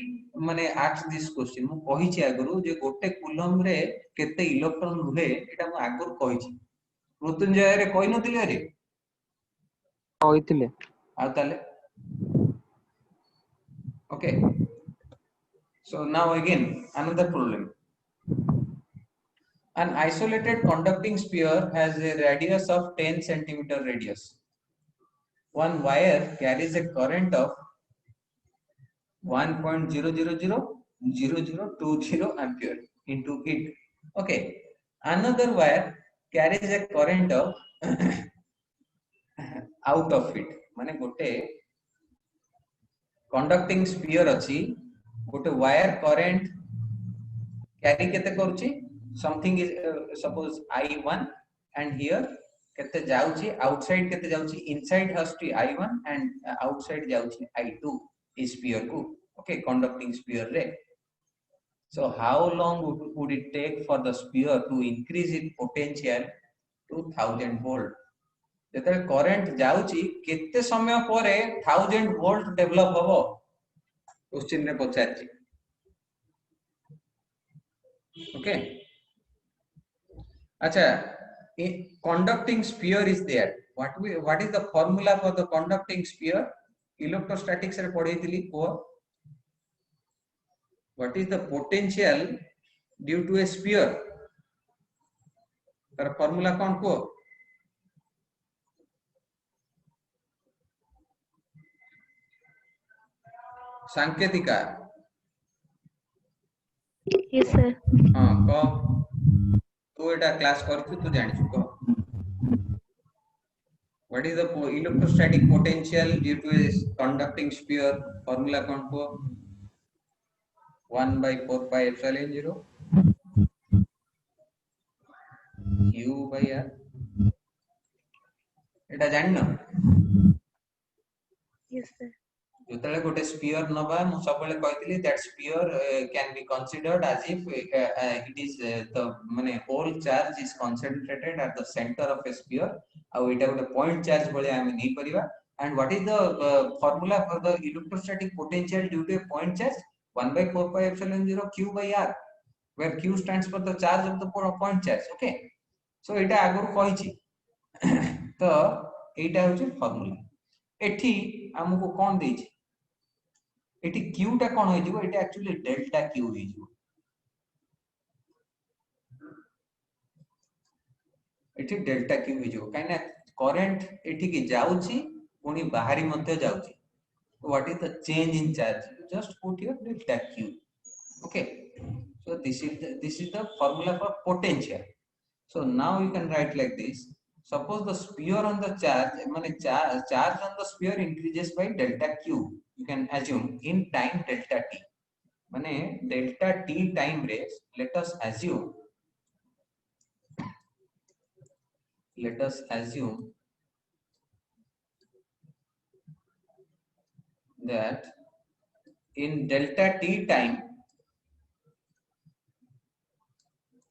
माने आस्क दिस क्वेश्चन मु कहि छी आगरु जे गोटे कूलम रे केते इलेक्ट्रॉन रुहे एटा मु आगरु कहि छी मृत्युंजय रे कहि नथिले रे कहितले आ ताले okay so now again another problem an isolated conducting sphere has a radius of 10 centimeter radius one wire carries a current of 1.0000020 ampere into it okay another wire carries a current of out of it माने गोटे conducting sphere अछि गोटे wire current carry केते करूची something is suppose I1 and here केते जाउची outside केते जाउची inside has to I1 and outside जाउची I2 is sphere को okay conducting sphere रे so how long would it take for the sphere to increase its potential to 1000 volt जते current जाउची केते समय परे 1000 वोल्ट डेवलप होबो क्वेश्चन रे पचारची okay acha a conducting sphere is there what is the formula for the conducting sphere electrostatics रे पढैतिली को what is the potential due to a sphere तर formula कोन को सांकेतिका yes sir हां को तू एटा क्लास करछु तू जानि छु को what is the electrostatic potential due to a conducting sphere formula कोन को 1 by 4 pi epsilon 0 q by r एटा जानि न yes sir जतले गोटे स्फीयर नबा मु सबले कहितली that sphere can be considered as if it is the माने whole charge is concentrated at the centre of a sphere आ एटा गोटे पॉइंट चार्ज भले हम नै परिबा and what is the formula for the electrostatic potential due to a point charge 1 by 4 pi epsilon 0 q by r where q stands for the charge of the point charge okay so एटा आगु कहि छी तो एटा होची formula एठी हमको कोन देई छी eighty q टा कोन होई जिवो एटा एक्चुअली डेल्टा q होई जिवो एटी डेल्टा q होई जिवो काइना करंट एटी की जाउची पुनी बाहरी मध्ये जाउची what is the change in charge just put your delta q okay so this is the formula for potential so now you can write like this suppose the sphere on the charge माने charge on the sphere increases by delta q you can assume in time delta t माने delta t time रे let us assume that in delta t time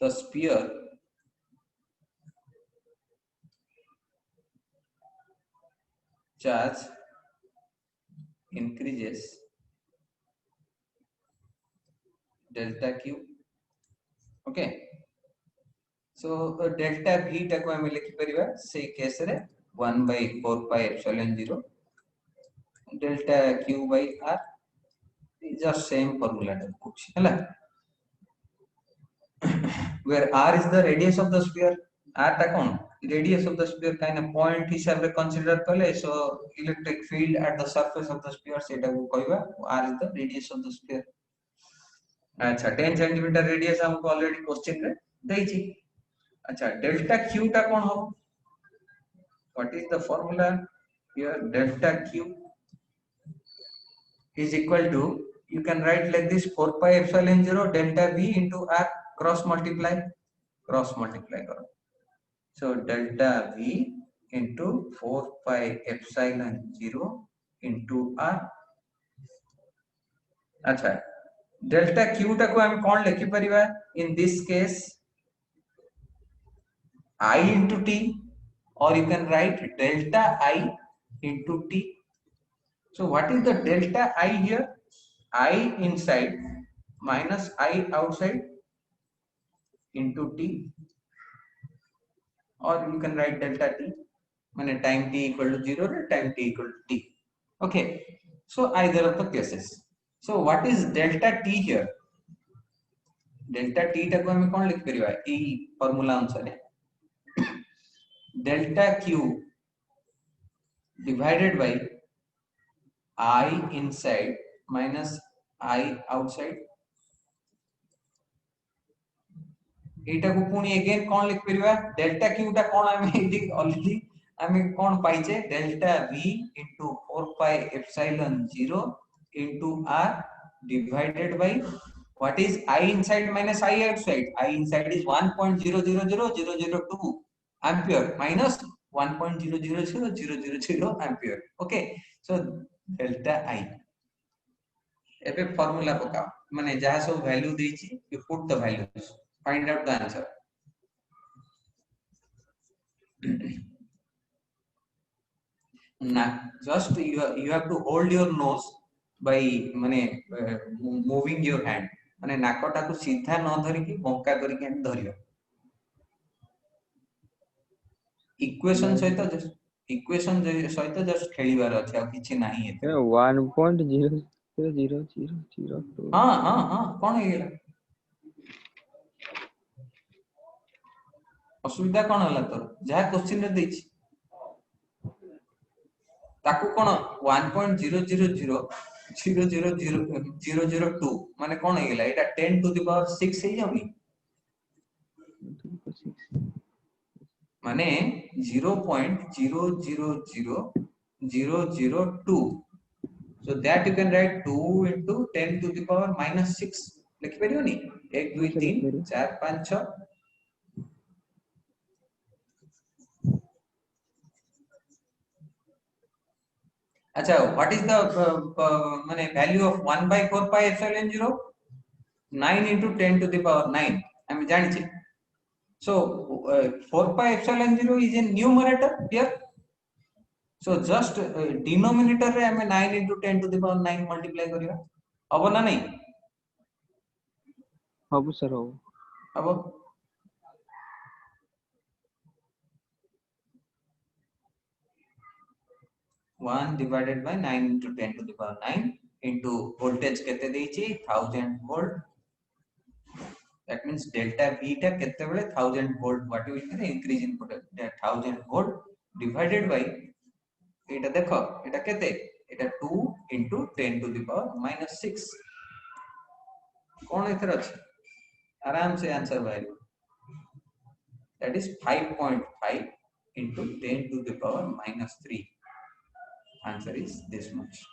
the sphere charge increases delta q. Okay, so delta v टाको हम लिखि परिबा से case रे 1 by 4 pi epsilon 0 delta q by r is just same formula कुछ हैला, where r is the radius of the sphere. r टा कोन radius of the sphere kind of point हिसाब रे consider कले, so electric field at the surface of the sphere सेटा को कहबा r is the radius of the sphere. अच्छा 10 cm radius हमको already question रे देछि. अच्छा डेल्टा q टा कोन हो, what is the formula here, delta q is equal to, you can write like this 4 pi epsilon 0 delta v into r, cross multiply करो. So delta v into 4 pi epsilon 0 into r. अच्छा delta q टा को हम कौन लिखि परिबा, in this case I into t, or you can write delta I into t. So what is the delta I here? I inside minus I outside into t, or you can write delta t, माने time t equal to 0 or time t equal to t. Okay, so either of the cases. So what is delta t here? Delta t टा को हम कौन लिख परिबा, ई formula अनुसार delta q divided by I inside minus I outside. एटा को पुनी again कौन लिख परिबा, डेल्टा क्यू टा कौन हम एडी ऑलरेडी हम कौन पाइचे, delta v into 4 pi epsilon 0 into r divided by what is I inside minus I outside. I inside is 1.000002 ampere minus 1.000000 ampere. Okay, so delta I. एबे formula पकाओ, माने जहा सब वैल्यू देछि, you put the values, find out the answer. Now just you have to hold your nose by माने moving your hand, माने नाकटा को सीधा न धरि कि बंका करि के धरियो. इक्वेशन सहित जस्ट खेलिबार अछि, आ किछि नाही एते. 1.000002. हां कोन हे गेला, असुविधा कोन हला तोर, जहा क्वेश्चन रे देछि ताकू कोन 1.00000002 माने कोन हे गेला, एटा 10 to the power 6 हे जाउनी, माने 0.000002. So that you can write 2 into 10 to the power minus 6 लिख परियो नी, 1 2 3 4 5 6. अच्छा व्हाट इज द माने value of 1 by 4 pi epsilon 0, 9 into 10 to the power 9 हम जानि छी. So 4 pi epsilon 0 is in numerator here, so just denominator रे हमें 9 into 10 to the power 9 multiply करियो, अब ना नहीं हबो सर हो, अब 1 divided by 9 into 10 to the power 9 into voltage केते देछि 1000 volt. That means delta v टा केते बेले 1000 volt, what will be the increase in potential, 1000 volt divided by एटा देखो एटा केते, एटा 2 into 10 to the power minus 6. कोन एथर अछि, आराम से answer value, that is 5.5 into 10 to the power minus 3. Answer is this much,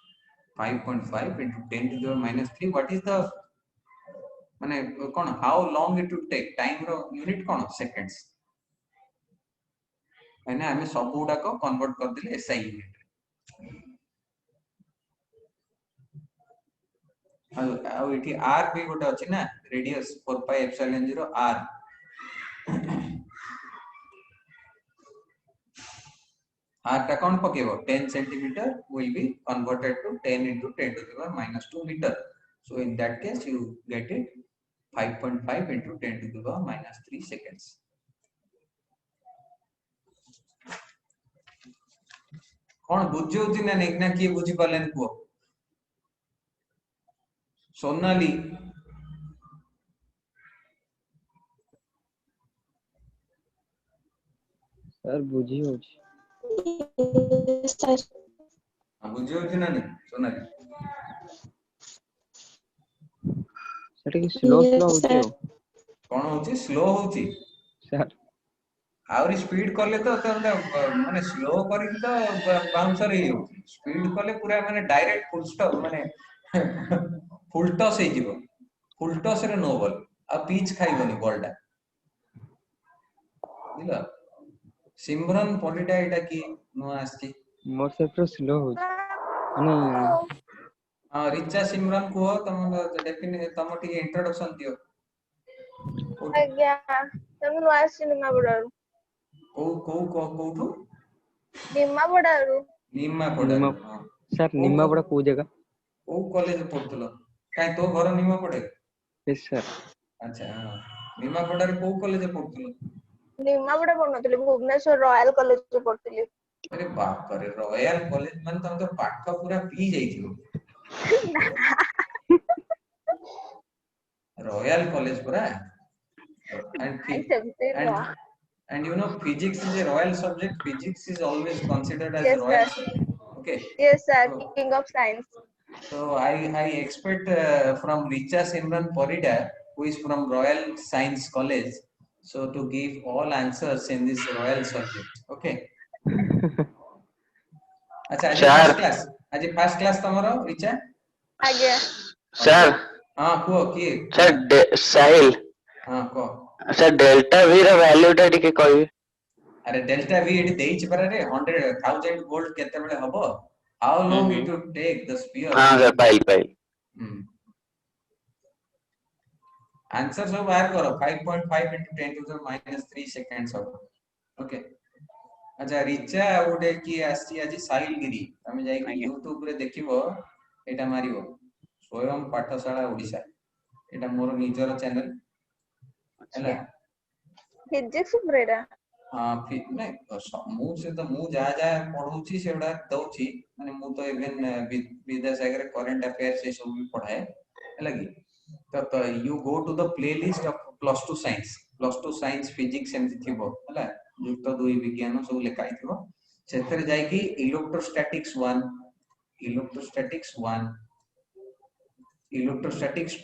5.5 into 10 to the power minus 3. What is the माने कोन, how long it would take, time रो unit कोन, seconds, माने हमें सब गुडा को कन्वर्ट कर दिले एसआई यूनिट. आ इठी r भी गोटे अछि ना, radius 4 pi epsilon 0 r. r टा कोन पकेबो, 10 cm will be converted to 10 into 10 to the power minus 2 meter. So in that case you get it 5.5 into 10 to the power minus 3 seconds. कौन बुझौची ना नहीं ना किए बुझी पालेन को सोनाली सर बुझी होची सर बुझौची ना नहीं सोनाली सेटा की स्लो स्लो Yes, होची sir. हो कौन होची स्लो होची सर आउरी स्पीड कले तो माने स्लो करी तो बाउंसर ही होची स्पीड कले पूरा माने डायरेक्ट फुल स्टॉप माने फुल टॉस हे जीवो फुल टॉस रे नो बॉल आ पिच खाइबनी बॉलटा बुझला सिमरन पॉलिटा एटा की नो आस्ती मोर से तो स्लो होची माने हां रिचा सिमरन को तुम डेफिनेटली तुम टी इंट्रोडक्शन दियो ଆଜ୍ଞା ତମେ ନୂଆ ଆସିଛି ନିମାପଡାରୁ କୋଉଠୁ ନିମାପଡାରୁ ନିମାପଡା निमा सर निमापड़ा को जगह କୋଉ କଲେଜ ପଢୁଥିଲ କାଇଁ ତୋ ଘର ନିମାପଡା यस सर ଆଚ୍ଛା ହଁ ନିମାପଡାରେ କୋଉ କଲେଜ ପଢୁଥିଲ ନିମାପଡା ପଢୁନଥିଲି ଭୁବନେଶ୍ୱର ରୟାଲ କଲେଜରେ ପଢୁଥିଲି ଆରେ ବାପ ରେ ରୟାଲ କଲେଜ ମାନେ ତମେ ତ ପାଠ ପୁରା ପି ଯାଇଥିବ ରୟାଲ କଲେଜ ପୁରା and ସେମିତି and ନୁହଁ and you know physics is a royal subject physics is always considered as a yes royal sir subject okay yes sir so, king of science so I expect from Richa Simran Parida who is from Royal Science College so to give all answers in this royal subject okay अच्छा आज first class तमरो Richa ଆଜ୍ଞା sir हां को की sir साहिल हां को sir delta we ର value ଟା ଟିକେ କହିବେ अरे डेल्टा वी एटी देइछ पर रे 100,000 वोल्ट केते बेले हबो how long it would take the sphere हां सर पाइल आंसर सब बाहर करो 5.5 into 10 to the minus 3 seconds हबो ओके अच्छा रिचा ओडे की आसी आज साहिल गिरी तमे जाई कि YouTube रे देखिबो एटा मारिबो स्वयं पाठशाला ओडिसा एटा मोर निजर चैनल हैला ଫିଜିକ୍ସ ଉପରେ ଏଇଟା हाँ नहीं मु से तो मु जा जा पढौची सेडा दउची माने मु तो इवन विद्यासागर करंट अफेयर से सब भी पढ़ाए है लगी तो you go to the playlist of plus 2 science physics एमति थिबो हला युक्त 2 विज्ञान सब लेखाई थिबो सेथरे जाई कि इलेक्ट्रोस्टैटिक्स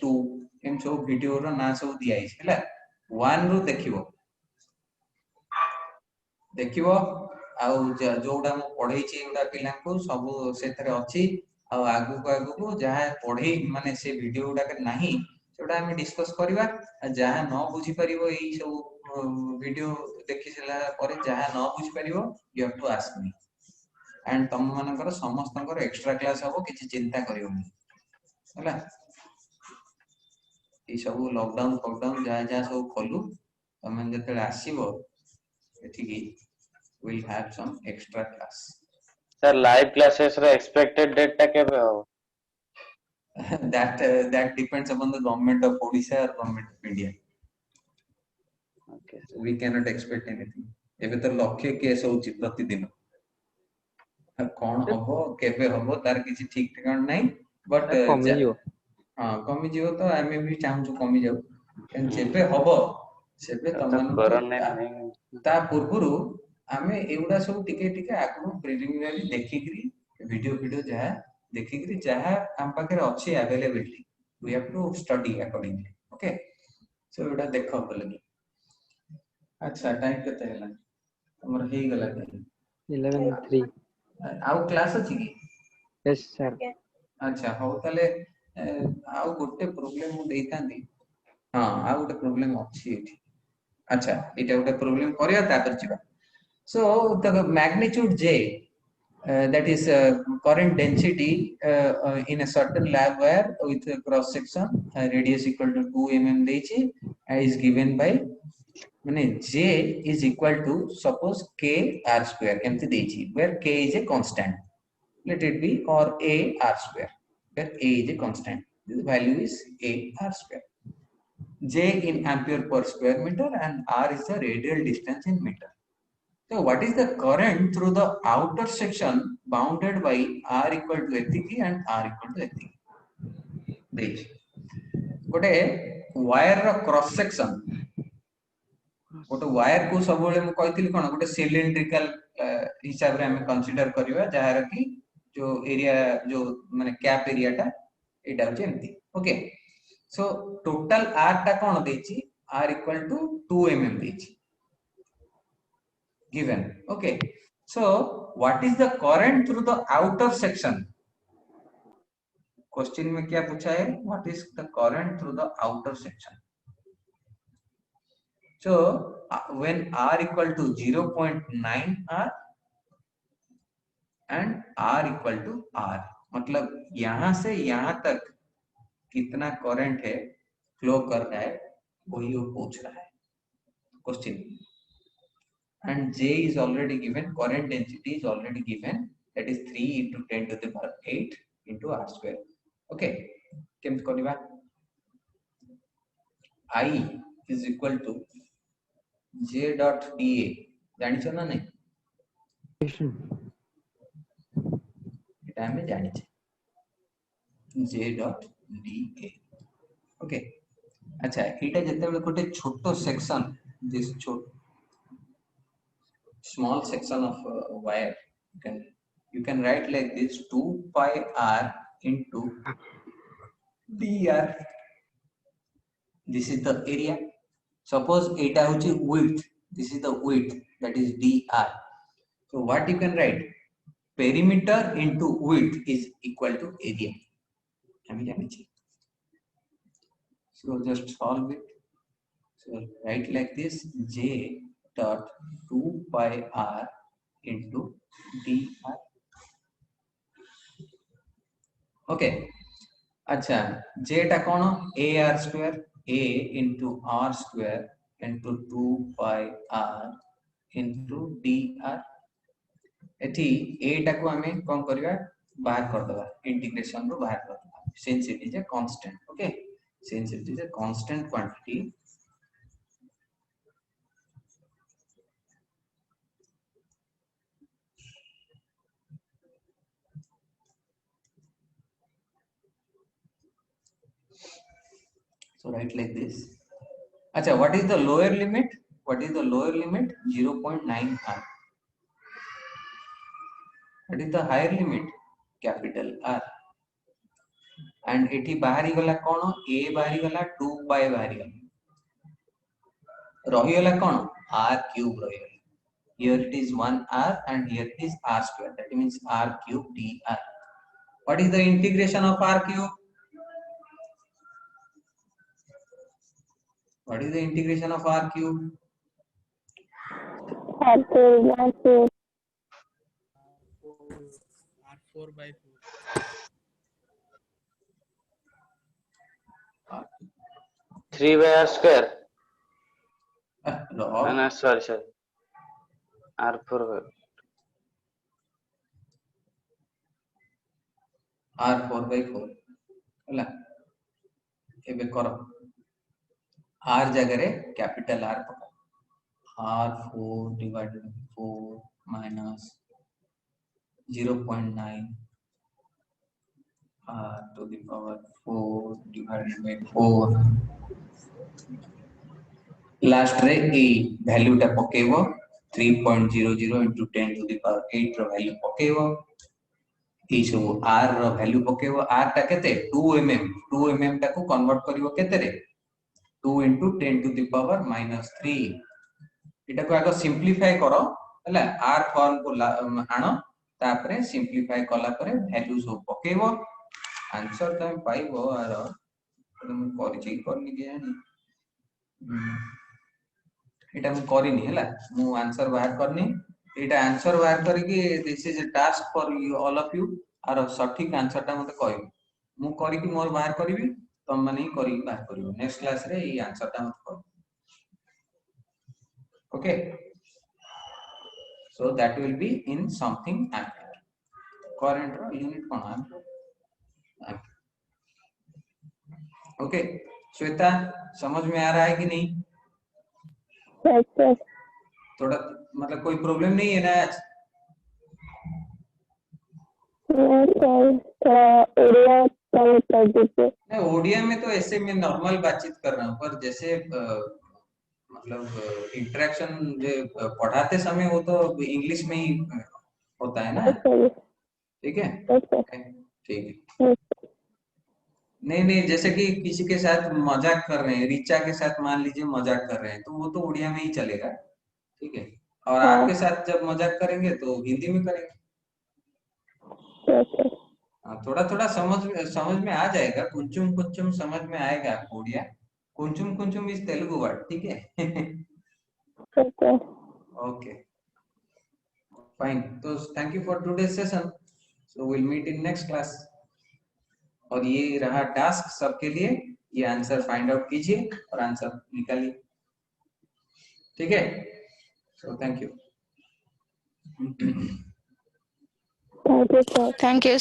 2 एम सब वीडियो रो ना सब दिया है हला 1 रो देखिबो आउ जोडा मु पढैछि एडा पिला को सब सेथरे अछि आ आगु को जहा पढै माने से वीडियो उडा के नाही सेडा हम डिस्कस करबा जहा न बुझी परिबो एई सब वीडियो देखि सला पर जहा न बुझी परिबो you have to ask me and तम मानकर समस्तकर एक्स्ट्रा क्लास हबो किछि चिंता करियो नहीं हला ए सब लॉकडाउन जहा सब खोलु तमे जते आसीबो एठिकी will have some extra class sir live classes ର expected date ଟା କେବେ ହବ that depends upon the government of Odisha or government of India okay so we cannot expect anything एबे तो लक्ष्य केस होची प्रतिदिन कोन हबो केबे हबो तार किछि ठीक ठिकाना नाही बट कमी जो हां कमी जिवो तो आमे भी चाहू कमी जाऊ एन जेबे हबो सेबे तमन कोरोना ता पूर्वरु आमे एउडा सब टिके टिके आगु प्रिलिमिनरी देखिकरी वीडियो जहा देखिकरी जहा हम पाखे अछि availability we have to study accordingly okay so एउडा देखो बोलनी अच्छा टाइम केते हला हमर हे गला 11:03 आउ क्लास अछि की यस सर अच्छा हो तले आउ गोटे प्रॉब्लम मु देइतांदी हां आउ गोटे प्रॉब्लम अछि एठी अच्छा एटा गोटे प्रॉब्लम करिया तापर जिबा so the magnitude J that is current density in a certain lab where with a cross section radius equal to 2 mm dechi is given by mane J is equal to suppose k r square emti dechi where k is a constant let it be or a r square where a is a constant the value is a r square J in ampere per square meter and R is the radial distance in meter. So what is the current through the outer section bounded by R equal to एतिकी and R equal to एतिकी? Bridge. गोटे wire रो cross section गोटे wire को सब बेले मु कहितली कोन गोटे cylindrical हिसाब रे हम कंसीडर करिवा जहार की जो एरिया जो माने कैप एरियाटा एटा होचे एमती. ओके, सो टोटल आर टा कोन देछि आर इक्वल टू 2 mm देछि given. Okay, so what is the current through the outer section? Question में क्या पूछा है, what is the current through the outer section? So when R equal to 0.9 R and R equal to R, मतलब यहां से यहां तक कितना करंट है फ्लो कर रहा है वही वो पूछ रहा है question. And J is already given, current density is already given, that is 3 into 10 to the power 8 into R square. Okay, केम करिबा? I is equal to J dot dA, जानि छ ना नहीं? एटा हमें जानि छ J dot dA. Okay, अच्छा एटा जते बेले कोटे छोटो section, this small section of wire, you can write like this 2 pi R into dr. This is the area. Suppose eta hochi width, this is the width, that is dr. So what you can write, perimeter into width is equal to area. So just solve it. So write like this, J dot 2 pi R into dr. Okay, अच्छा J टा कौन a r square, a into r square into 2 pi r into dr. एठी a टा को हमें कौन करिवा बाहर कर दबा, इंटीग्रेशन रो बाहर कर दबा, since it is a constant. Okay, since it is a constant quantity, so write like this. Acha, what is the lower limit? What is the lower limit? 0.9 R. What is the higher limit? Capital R. And एठी बाहरी गला कोन, a बाहरी गला 2 pi बाहरी गला, रही गला कोन r cube रही गला. Here it is 1 r and here it is r square, that means r cube dr. What is the integration of r cube? What is the integration of r cube? R4 by 4. 3 by R square. No, No, sorry. R4 by R4 by 4 ହେଲା. ଏବେ କର r जगह रे capital R पका, R4 divided by 4 minus 0.9 R to the power 4 divided by 4. Last रे ए value टा पकेबो 3.00 into 10 to the power 8 रो वैल्यू पकेबो, ई सब r रो वैल्यू पकेबो. r टा केते 2 mm टा को कन्वर्ट करिवो केते रे 2 into 10 to the power minus 3. एटा को आगो सिंपलीफाई करो हला, r फॉर्म को आनो, तापरे सिंपलीफाई कला परे वैल्यू सब पकेबो, आंसर तम पाइबो. आर तुम करिछि करनी केनी एटा मु करिनी हला, मु आंसर बाहर करनी, एटा आंसर बाहर करके this is a task for you all of you. आर सठिक आंसर टा मते कहबो, मु करी कि मोर बाहर करबी, तुम माने ही करी बाहर करबो. नेक्स्ट क्लास रे ई आंसर टा मते कहबो. Okay, so that will be in something ampere. Current रो यूनिट कोन एम्पियर. ओके, श्वेता समझ में आ रहा है कि नहीं? Yes sir. थोड़ा मतलब कोई प्रॉब्लम नहीं है ना आज? थोड़ा उड़िया कम कर दीजिए। नहीं, ओडिया में तो ऐसे मैं नॉर्मल बातचीत कर रहा हूँ, पर जैसे मतलब इंटरेक्शन जो पढ़ाते समय वो तो इंग्लिश में ही होता है ना, ठीक है? ठीक है। नहीं नहीं, जैसे कि किसी के साथ मजाक कर रहे हैं, रिचा के साथ मान लीजिए मजाक कर रहे हैं, तो वो तो उड़िया में ही चलेगा, ठीक है? और आपके साथ जब मजाक करेंगे तो हिंदी में करेंगे। हाँ, थोड़ा थोड़ा समझ में आ जाएगा, कुंचुम कुंचुम समझ में आएगा आपको उड़िया। कुंचुम कुंचुम इज तेलुगु वर्ड, ठीक है? ओके फाइन, तो thank you for today session, so will meet in next class. और ये रहा टास्क सबके लिए, ये आंसर फाइंड आउट कीजिए और आंसर निकालिए, ठीक है? So thank you. Thank you sir. Thank you.